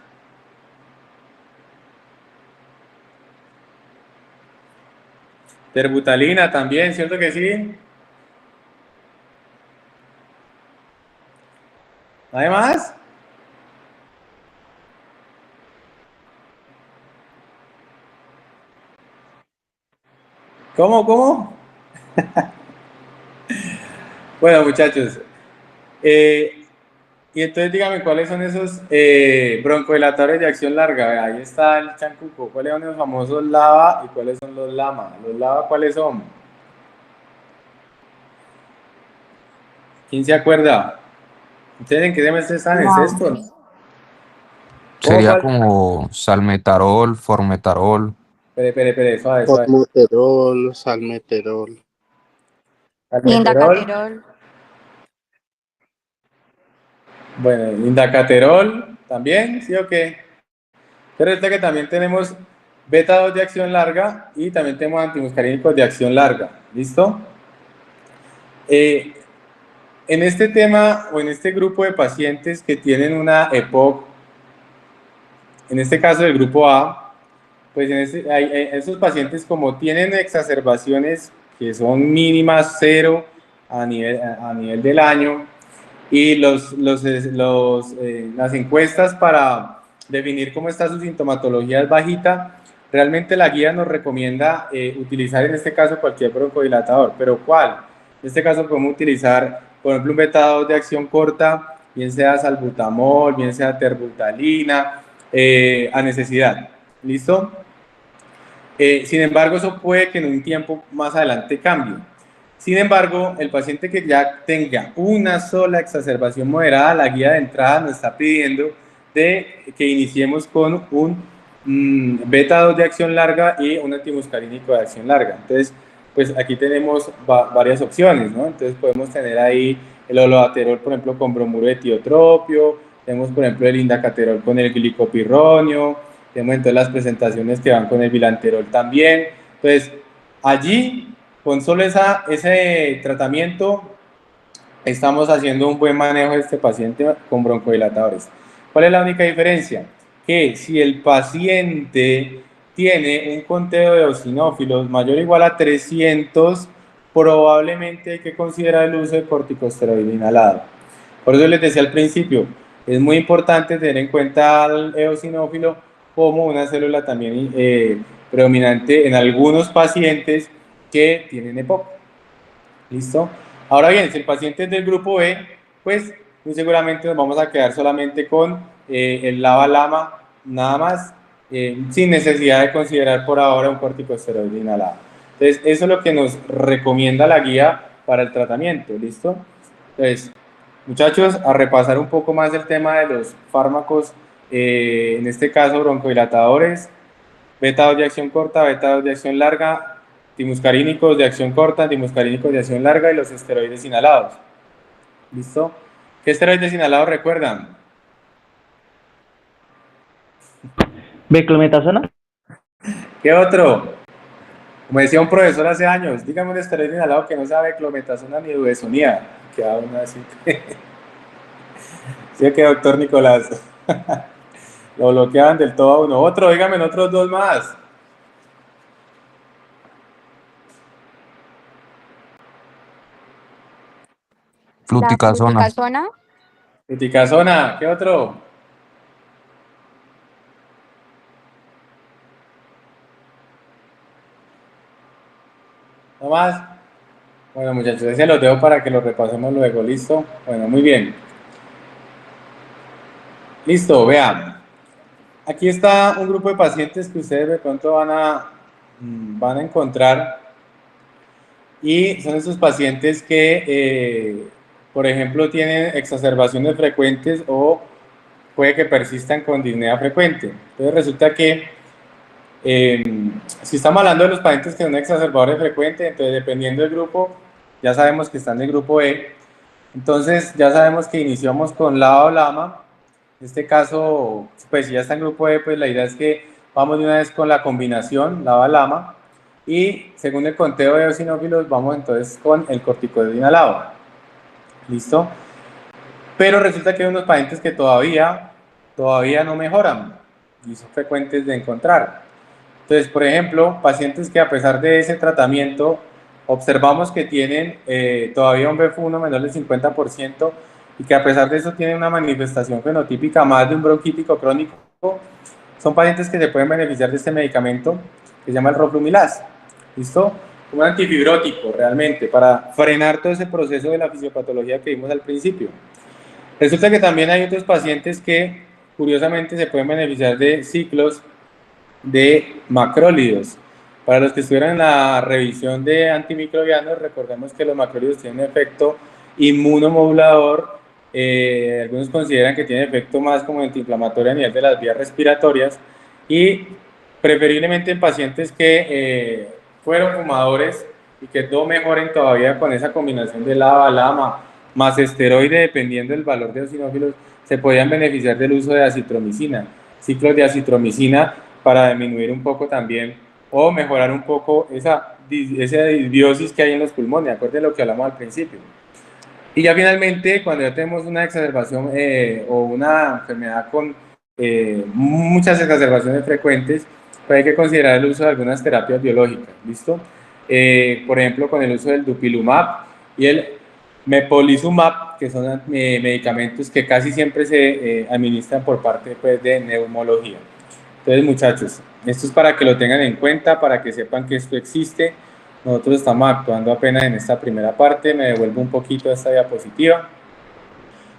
Terbutalina también, ¿cierto que sí? ¿Nadie más? ¿Cómo? Bueno, muchachos, Y entonces dígame cuáles son esos broncodilatadores de acción larga. Ahí está el chancuco. ¿Cuáles son los famosos LAVA y cuáles son los LAMA? ¿Los LAVA cuáles son? ¿Quién se acuerda? ¿Ustedes en qué semestre están? ¿En No. sexto? ¿Cómo Sería cuál? como salmetarol, formetarol. Espere, suave, suave. Formoterol, salmeterol. Almeterol. Indacaterol. Bueno, Indacaterol también, ¿sí o qué? Pero este que también tenemos beta 2 de acción larga y también tenemos antimuscarínicos de acción larga. ¿Listo? En este tema o en este grupo de pacientes que tienen una EPOC, en este caso el grupo A, pues esos pacientes como tienen exacerbaciones que son mínimas, cero a nivel del año, y las encuestas para definir cómo está su sintomatología es bajita, realmente la guía nos recomienda utilizar en este caso cualquier broncodilatador, pero ¿cuál? En este caso podemos utilizar, por ejemplo, un beta 2 de acción corta, bien sea salbutamol, bien sea terbutalina, a necesidad. ¿Listo? Sin embargo, eso puede que en un tiempo más adelante cambie. Sin embargo, el paciente que ya tenga una sola exacerbación moderada, la guía de entrada nos está pidiendo de que iniciemos con un beta 2 de acción larga y un antimuscarínico de acción larga. Entonces, pues aquí tenemos varias opciones, ¿no? Entonces podemos tener ahí el olodaterol, por ejemplo, con bromuro de tiotropio, tenemos, por ejemplo, el indacaterol con el glicopirronio, tenemos entonces las presentaciones que van con el bilanterol también. Entonces, allí, con solo ese tratamiento, estamos haciendo un buen manejo de este paciente con broncodilatadores. ¿Cuál es la única diferencia? Que si el paciente tiene un conteo de eosinófilos mayor o igual a 300, probablemente hay que considerar el uso de corticosteroide inhalado. Por eso les decía al principio, es muy importante tener en cuenta al eosinófilo como una célula también predominante en algunos pacientes que tienen EPOC. ¿Listo? Ahora bien, si el paciente es del grupo B, pues muy seguramente nos vamos a quedar solamente con el LAVA-LAMA, nada más, sin necesidad de considerar por ahora un corticosteroide inhalado. Entonces, eso es lo que nos recomienda la guía para el tratamiento, ¿listo? Entonces, muchachos, a repasar un poco más el tema de los fármacos, en este caso broncodilatadores, beta 2 de acción corta, beta 2 de acción larga, antimuscarínicos de acción corta, antimuscarínicos de acción larga y los esteroides inhalados. ¿Listo? ¿Qué esteroides inhalados recuerdan? ¿Beclometasona? ¿Qué otro? Como decía un profesor hace años, dígame un esteroide inhalado que no sea beclometasona ni budesonida. Queda uno así. ¿Sí que doctor Nicolás? Lo bloqueaban del todo a uno. Otro, dígame en otros dos más. Fluticasona. Fluticasona. Fluticasona, ¿qué otro? ¿No más? Bueno, muchachos, ese los dejo para que lo repasemos luego, ¿listo? Bueno, muy bien. Listo, vean. Aquí está un grupo de pacientes que ustedes de pronto van a encontrar, y son esos pacientes que, por ejemplo, tienen exacerbaciones frecuentes o puede que persistan con disnea frecuente. Entonces resulta que si estamos hablando de los pacientes que son exacerbadores frecuentes, entonces dependiendo del grupo, ya sabemos que están del grupo E. Entonces ya sabemos que iniciamos con LAVA o LAMA. En este caso, pues si ya está en grupo E, pues la idea es que vamos de una vez con la combinación LAVA-LAMA y según el conteo de eosinófilos vamos entonces con el corticoide inhalado. ¿Listo? Pero resulta que hay unos pacientes que todavía no mejoran y son frecuentes de encontrar. Entonces, por ejemplo, pacientes que a pesar de ese tratamiento observamos que tienen todavía un BF1 menor del 50% y que a pesar de eso tienen una manifestación fenotípica más de un bronquítico crónico, son pacientes que se pueden beneficiar de este medicamento que se llama el roflumilaz. ¿Listo? Un antifibrótico realmente para frenar todo ese proceso de la fisiopatología que vimos al principio. Resulta que también hay otros pacientes que curiosamente se pueden beneficiar de ciclos de macrólidos. Para los que estuvieron en la revisión de antimicrobianos, recordemos que los macrólidos tienen un efecto inmunomodulador. Algunos consideran que tiene efecto más como antiinflamatorio a nivel de las vías respiratorias y preferiblemente en pacientes que fueron fumadores y que no mejoren todavía con esa combinación de lava-lama más esteroide, dependiendo del valor de eosinófilos, se podían beneficiar del uso de acitromicina, ciclos de acitromicina para disminuir un poco también o mejorar un poco esa disbiosis que hay en los pulmones, acuérdense de lo que hablamos al principio. Y ya finalmente, cuando ya tenemos una exacerbación o una enfermedad con muchas exacerbaciones frecuentes, pues hay que considerar el uso de algunas terapias biológicas, ¿listo? Por ejemplo, con el uso del dupilumab y el mepolizumab, que son medicamentos que casi siempre se administran por parte pues, de neumología. Entonces, muchachos, esto es para que lo tengan en cuenta, para que sepan que esto existe. Nosotros estamos actuando apenas en esta primera parte. Me devuelvo un poquito a esta diapositiva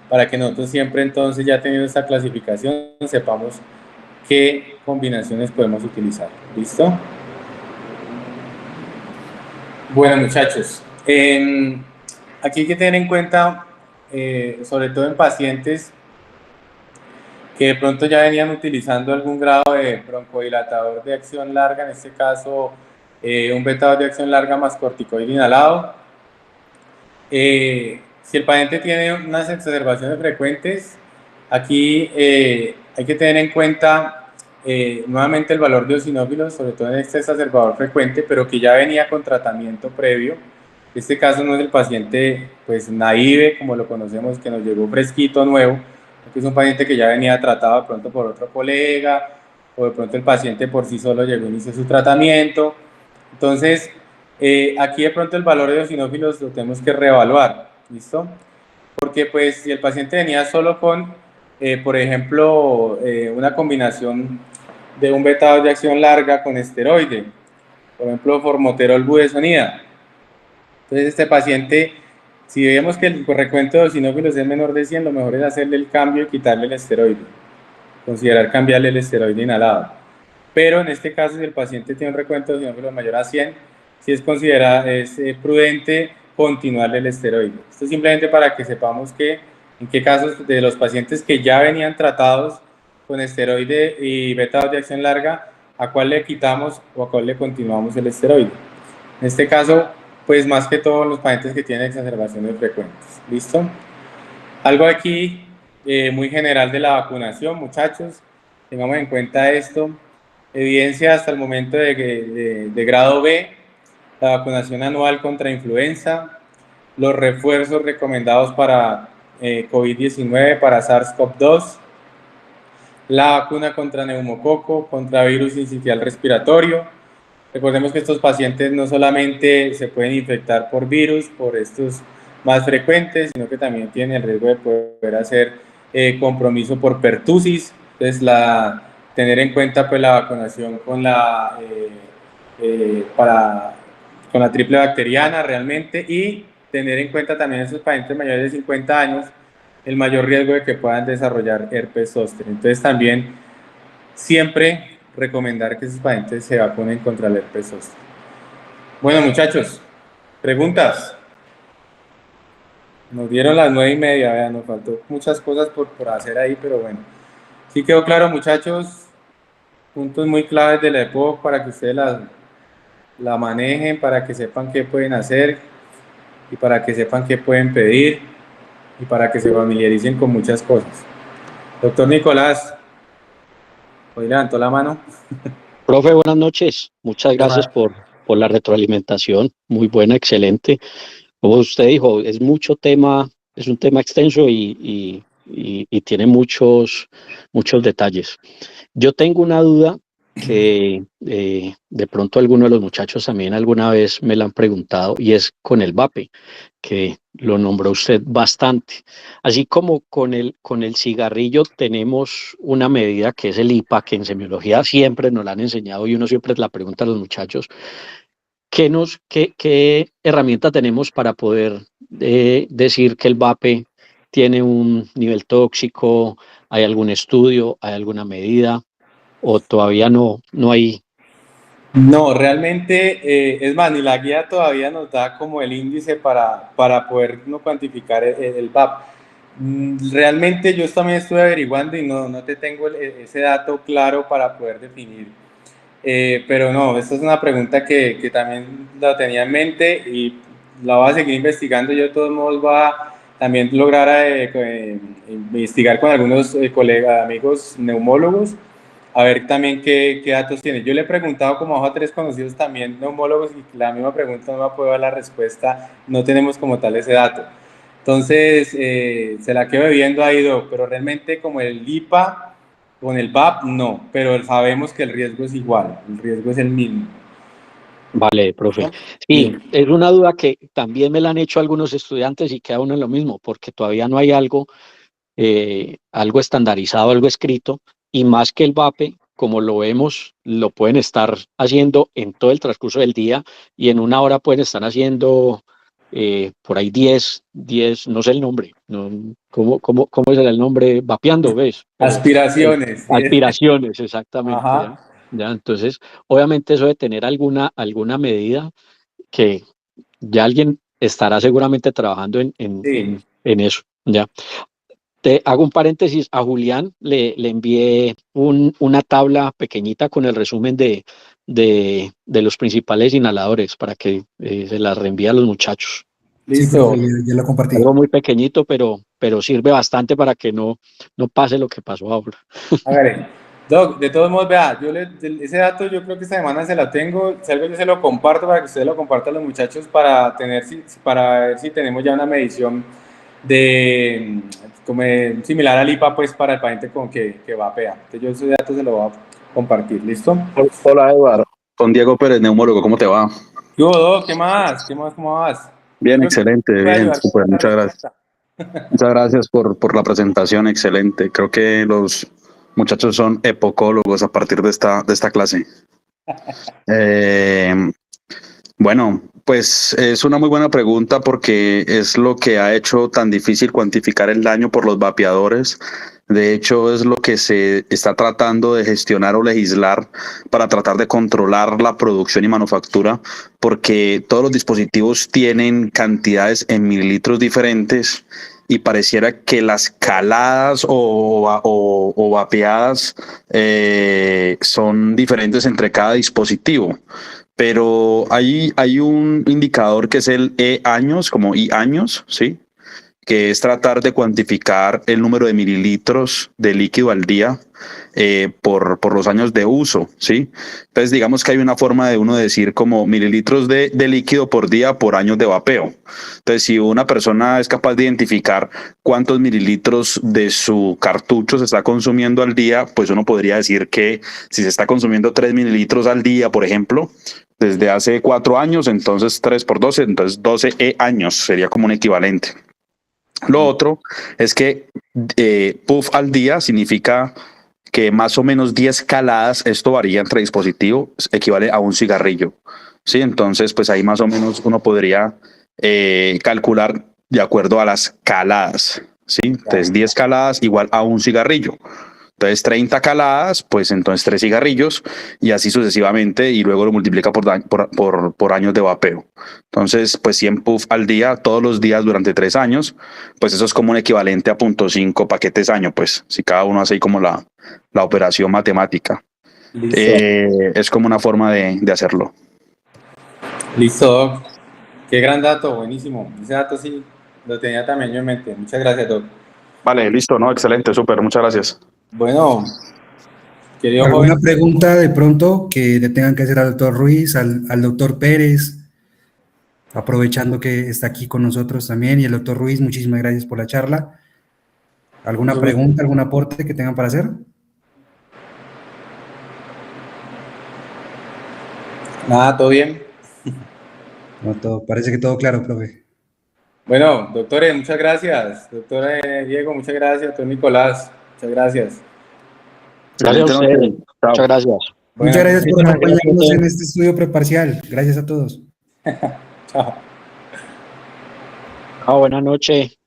para que nosotros siempre entonces, ya teniendo esta clasificación, sepamos qué combinaciones podemos utilizar. ¿Listo? Bueno, muchachos, aquí hay que tener en cuenta, sobre todo en pacientes que de pronto ya venían utilizando algún grado de broncodilatador de acción larga, en este caso un beta de acción larga más corticoide inhalado. Si el paciente tiene unas exacerbaciones frecuentes, aquí hay que tener en cuenta nuevamente el valor de eosinófilos, sobre todo en este exacerbador frecuente, pero que ya venía con tratamiento previo. Este caso no es el paciente pues naive, como lo conocemos, que nos llegó fresquito, nuevo, porque es un paciente que ya venía tratado de pronto por otro colega, o de pronto el paciente por sí solo llegó a iniciar su tratamiento. Entonces, aquí de pronto el valor de eosinófilos lo tenemos que reevaluar, ¿listo? Porque pues si el paciente venía solo con, por ejemplo, una combinación de un beta de acción larga con esteroide, por ejemplo, formoterol budesonida. Entonces este paciente, si vemos que el recuento de eosinófilos es menor de 100, lo mejor es hacerle el cambio y quitarle el esteroide, considerar cambiarle el esteroide inhalado. Pero en este caso, si el paciente tiene un recuento de eosinófilos mayor a 100, sí es prudente continuarle el esteroide. Esto es simplemente para que sepamos que en qué casos de los pacientes que ya venían tratados con esteroide y beta de acción larga, a cuál le quitamos o a cuál le continuamos el esteroide. En este caso, pues más que todos los pacientes que tienen exacerbaciones frecuentes. ¿Listo? Algo aquí muy general de la vacunación, muchachos. Tengamos en cuenta esto. Evidencia hasta el momento de grado B, la vacunación anual contra influenza, los refuerzos recomendados para COVID-19, para SARS-CoV-2, la vacuna contra neumococo, contra virus sincitial respiratorio. Recordemos que estos pacientes no solamente se pueden infectar por virus, por estos más frecuentes, sino que también tienen el riesgo de poder hacer compromiso por pertusis. Entonces, tener en cuenta pues, la vacunación con con la triple bacteriana realmente, y tener en cuenta también esos pacientes mayores de 50 años el mayor riesgo de que puedan desarrollar herpes zóster. Entonces también siempre recomendar que esos pacientes se vacunen contra el herpes zóster. Bueno, muchachos, preguntas. Nos dieron las 9:30, vean, nos faltó muchas cosas por hacer ahí, pero bueno. Sí quedó claro, muchachos, puntos muy claves de la EPOC para que ustedes la manejen, para que sepan qué pueden hacer y para que sepan qué pueden pedir y para que se familiaricen con muchas cosas. Doctor Nicolás, hoy levantó la mano. Profe, buenas noches. Muchas gracias por la retroalimentación. Muy buena, excelente. Como usted dijo, es mucho tema, es un tema extenso y tiene muchos detalles. Yo tengo una duda que de pronto algunos de los muchachos también alguna vez me la han preguntado, y es con el VAPE, que lo nombró usted bastante. Así como con el cigarrillo tenemos una medida que es el IPA, que en semiología siempre nos la han enseñado y uno siempre la pregunta a los muchachos, ¿qué herramienta tenemos para poder decir que el VAPE tiene un nivel tóxico? ¿Hay algún estudio? ¿Hay alguna medida? ¿O todavía no hay? No, realmente, es más, ni la guía todavía nos da como el índice para poder no cuantificar el VAP. Realmente yo también estuve averiguando y no te tengo ese dato claro para poder definir. Pero no, esta es una pregunta que también la tenía en mente y la voy a seguir investigando. Yo de todos modos voy a también lograr investigar con algunos colegas, amigos neumólogos, a ver también qué datos tiene. Yo le he preguntado como a 3 conocidos también neumólogos y la misma pregunta no me puedo dar la respuesta, no tenemos como tal ese dato. Entonces, se la quedo viendo ahí, Doc, pero realmente como el IPA con el VAP, no, pero sabemos que el riesgo es igual, el riesgo es el mismo. Vale, profe. ¿No? Sí, Bien. es una duda que también me la han hecho algunos estudiantes y queda uno en lo mismo, porque todavía no hay algo estandarizado, algo escrito, y más que el VAPE, como lo vemos, lo pueden estar haciendo en todo el transcurso del día y en una hora pueden estar haciendo por ahí 10, no sé el nombre, no, ¿cómo es el nombre? Vapeando, ¿ves? Aspiraciones. Aspiraciones, exactamente, ¿ya? Ajá. ¿Ya? Entonces, obviamente eso de tener alguna medida que ya alguien estará seguramente trabajando Sí. en eso, ¿ya? Te hago un paréntesis, a Julián le envié una tabla pequeñita con el resumen de los principales inhaladores para que se las reenvíe a los muchachos. Sí, Listo. profe, ya lo compartí. Algo muy pequeñito, pero sirve bastante para que no pase lo que pasó ahora. Hágale. Doc, de todos modos, vea, ese dato yo creo que esta semana se la tengo, si algo yo se lo comparto para que ustedes lo compartan a los muchachos para ver si tenemos ya una medición de como similar al IPA pues para el paciente con que vapea. Entonces yo ese dato se lo voy a compartir, ¿listo? Hola, Eduardo. Con Diego Pérez, neumólogo, ¿cómo te va? ¿Qué hubo, Doc? ¿Qué más? ¿Qué más? ¿Cómo vas? Bien, Creo que excelente, me puede bien, ayudar con súper, la muchas gracias. respuesta. Muchas gracias por la presentación, excelente. Creo que los muchachos son epocólogos a partir de esta clase. Bueno, pues es una muy buena pregunta porque es lo que ha hecho tan difícil cuantificar el daño por los vapeadores. De hecho, es lo que se está tratando de gestionar o legislar para tratar de controlar la producción y manufactura, porque todos los dispositivos tienen cantidades en mililitros diferentes y pareciera que las caladas o vapeadas son diferentes entre cada dispositivo. Pero hay un indicador que es el E-años, como I-años, ¿sí? Que es tratar de cuantificar el número de mililitros de líquido al día por los años de uso, ¿sí? Entonces, digamos que hay una forma de uno decir como mililitros de líquido por día por años de vapeo. Entonces, si una persona es capaz de identificar cuántos mililitros de su cartucho se está consumiendo al día, pues uno podría decir que si se está consumiendo 3 mililitros al día, por ejemplo, desde hace 4 años, entonces 3 por 12, entonces 12 años sería como un equivalente. Lo otro es que puff al día significa que más o menos 10 caladas, esto varía entre dispositivos, equivale a un cigarrillo. ¿Sí? Entonces, pues ahí más o menos uno podría calcular de acuerdo a las caladas. ¿Sí? Entonces, 10 caladas igual a un cigarrillo. Entonces, 30 caladas, pues entonces 3 cigarrillos y así sucesivamente, y luego lo multiplica por años de vapeo. Entonces, pues 100 puff al día, todos los días durante 3 años, pues eso es como un equivalente a 0.5 paquetes año, pues si cada uno hace ahí como la operación matemática. Es como una forma de hacerlo. Listo, Doc. Qué gran dato, buenísimo. Ese dato sí lo tenía también yo en mente. Muchas gracias, Doc. Vale, listo, ¿no? Excelente, súper, muchas gracias. Bueno, querido ¿Alguna joven. pregunta de pronto que le tengan que hacer al doctor Ruiz, al doctor Pérez? Aprovechando que está aquí con nosotros también, y el doctor Ruiz, muchísimas gracias por la charla. ¿Alguna pregunta, algún aporte que tengan para hacer? Nada, todo bien. No, parece que todo claro, profe. Bueno, doctores, muchas gracias. Doctor Diego, muchas gracias. Doctor Nicolás, muchas gracias. Gracias a Excelente ustedes. noche. Chao. Muchas gracias. Bueno, Muchas gracias por Listo, acompañarnos en este estudio preparcial. Gracias a todos. chao. buenas noches.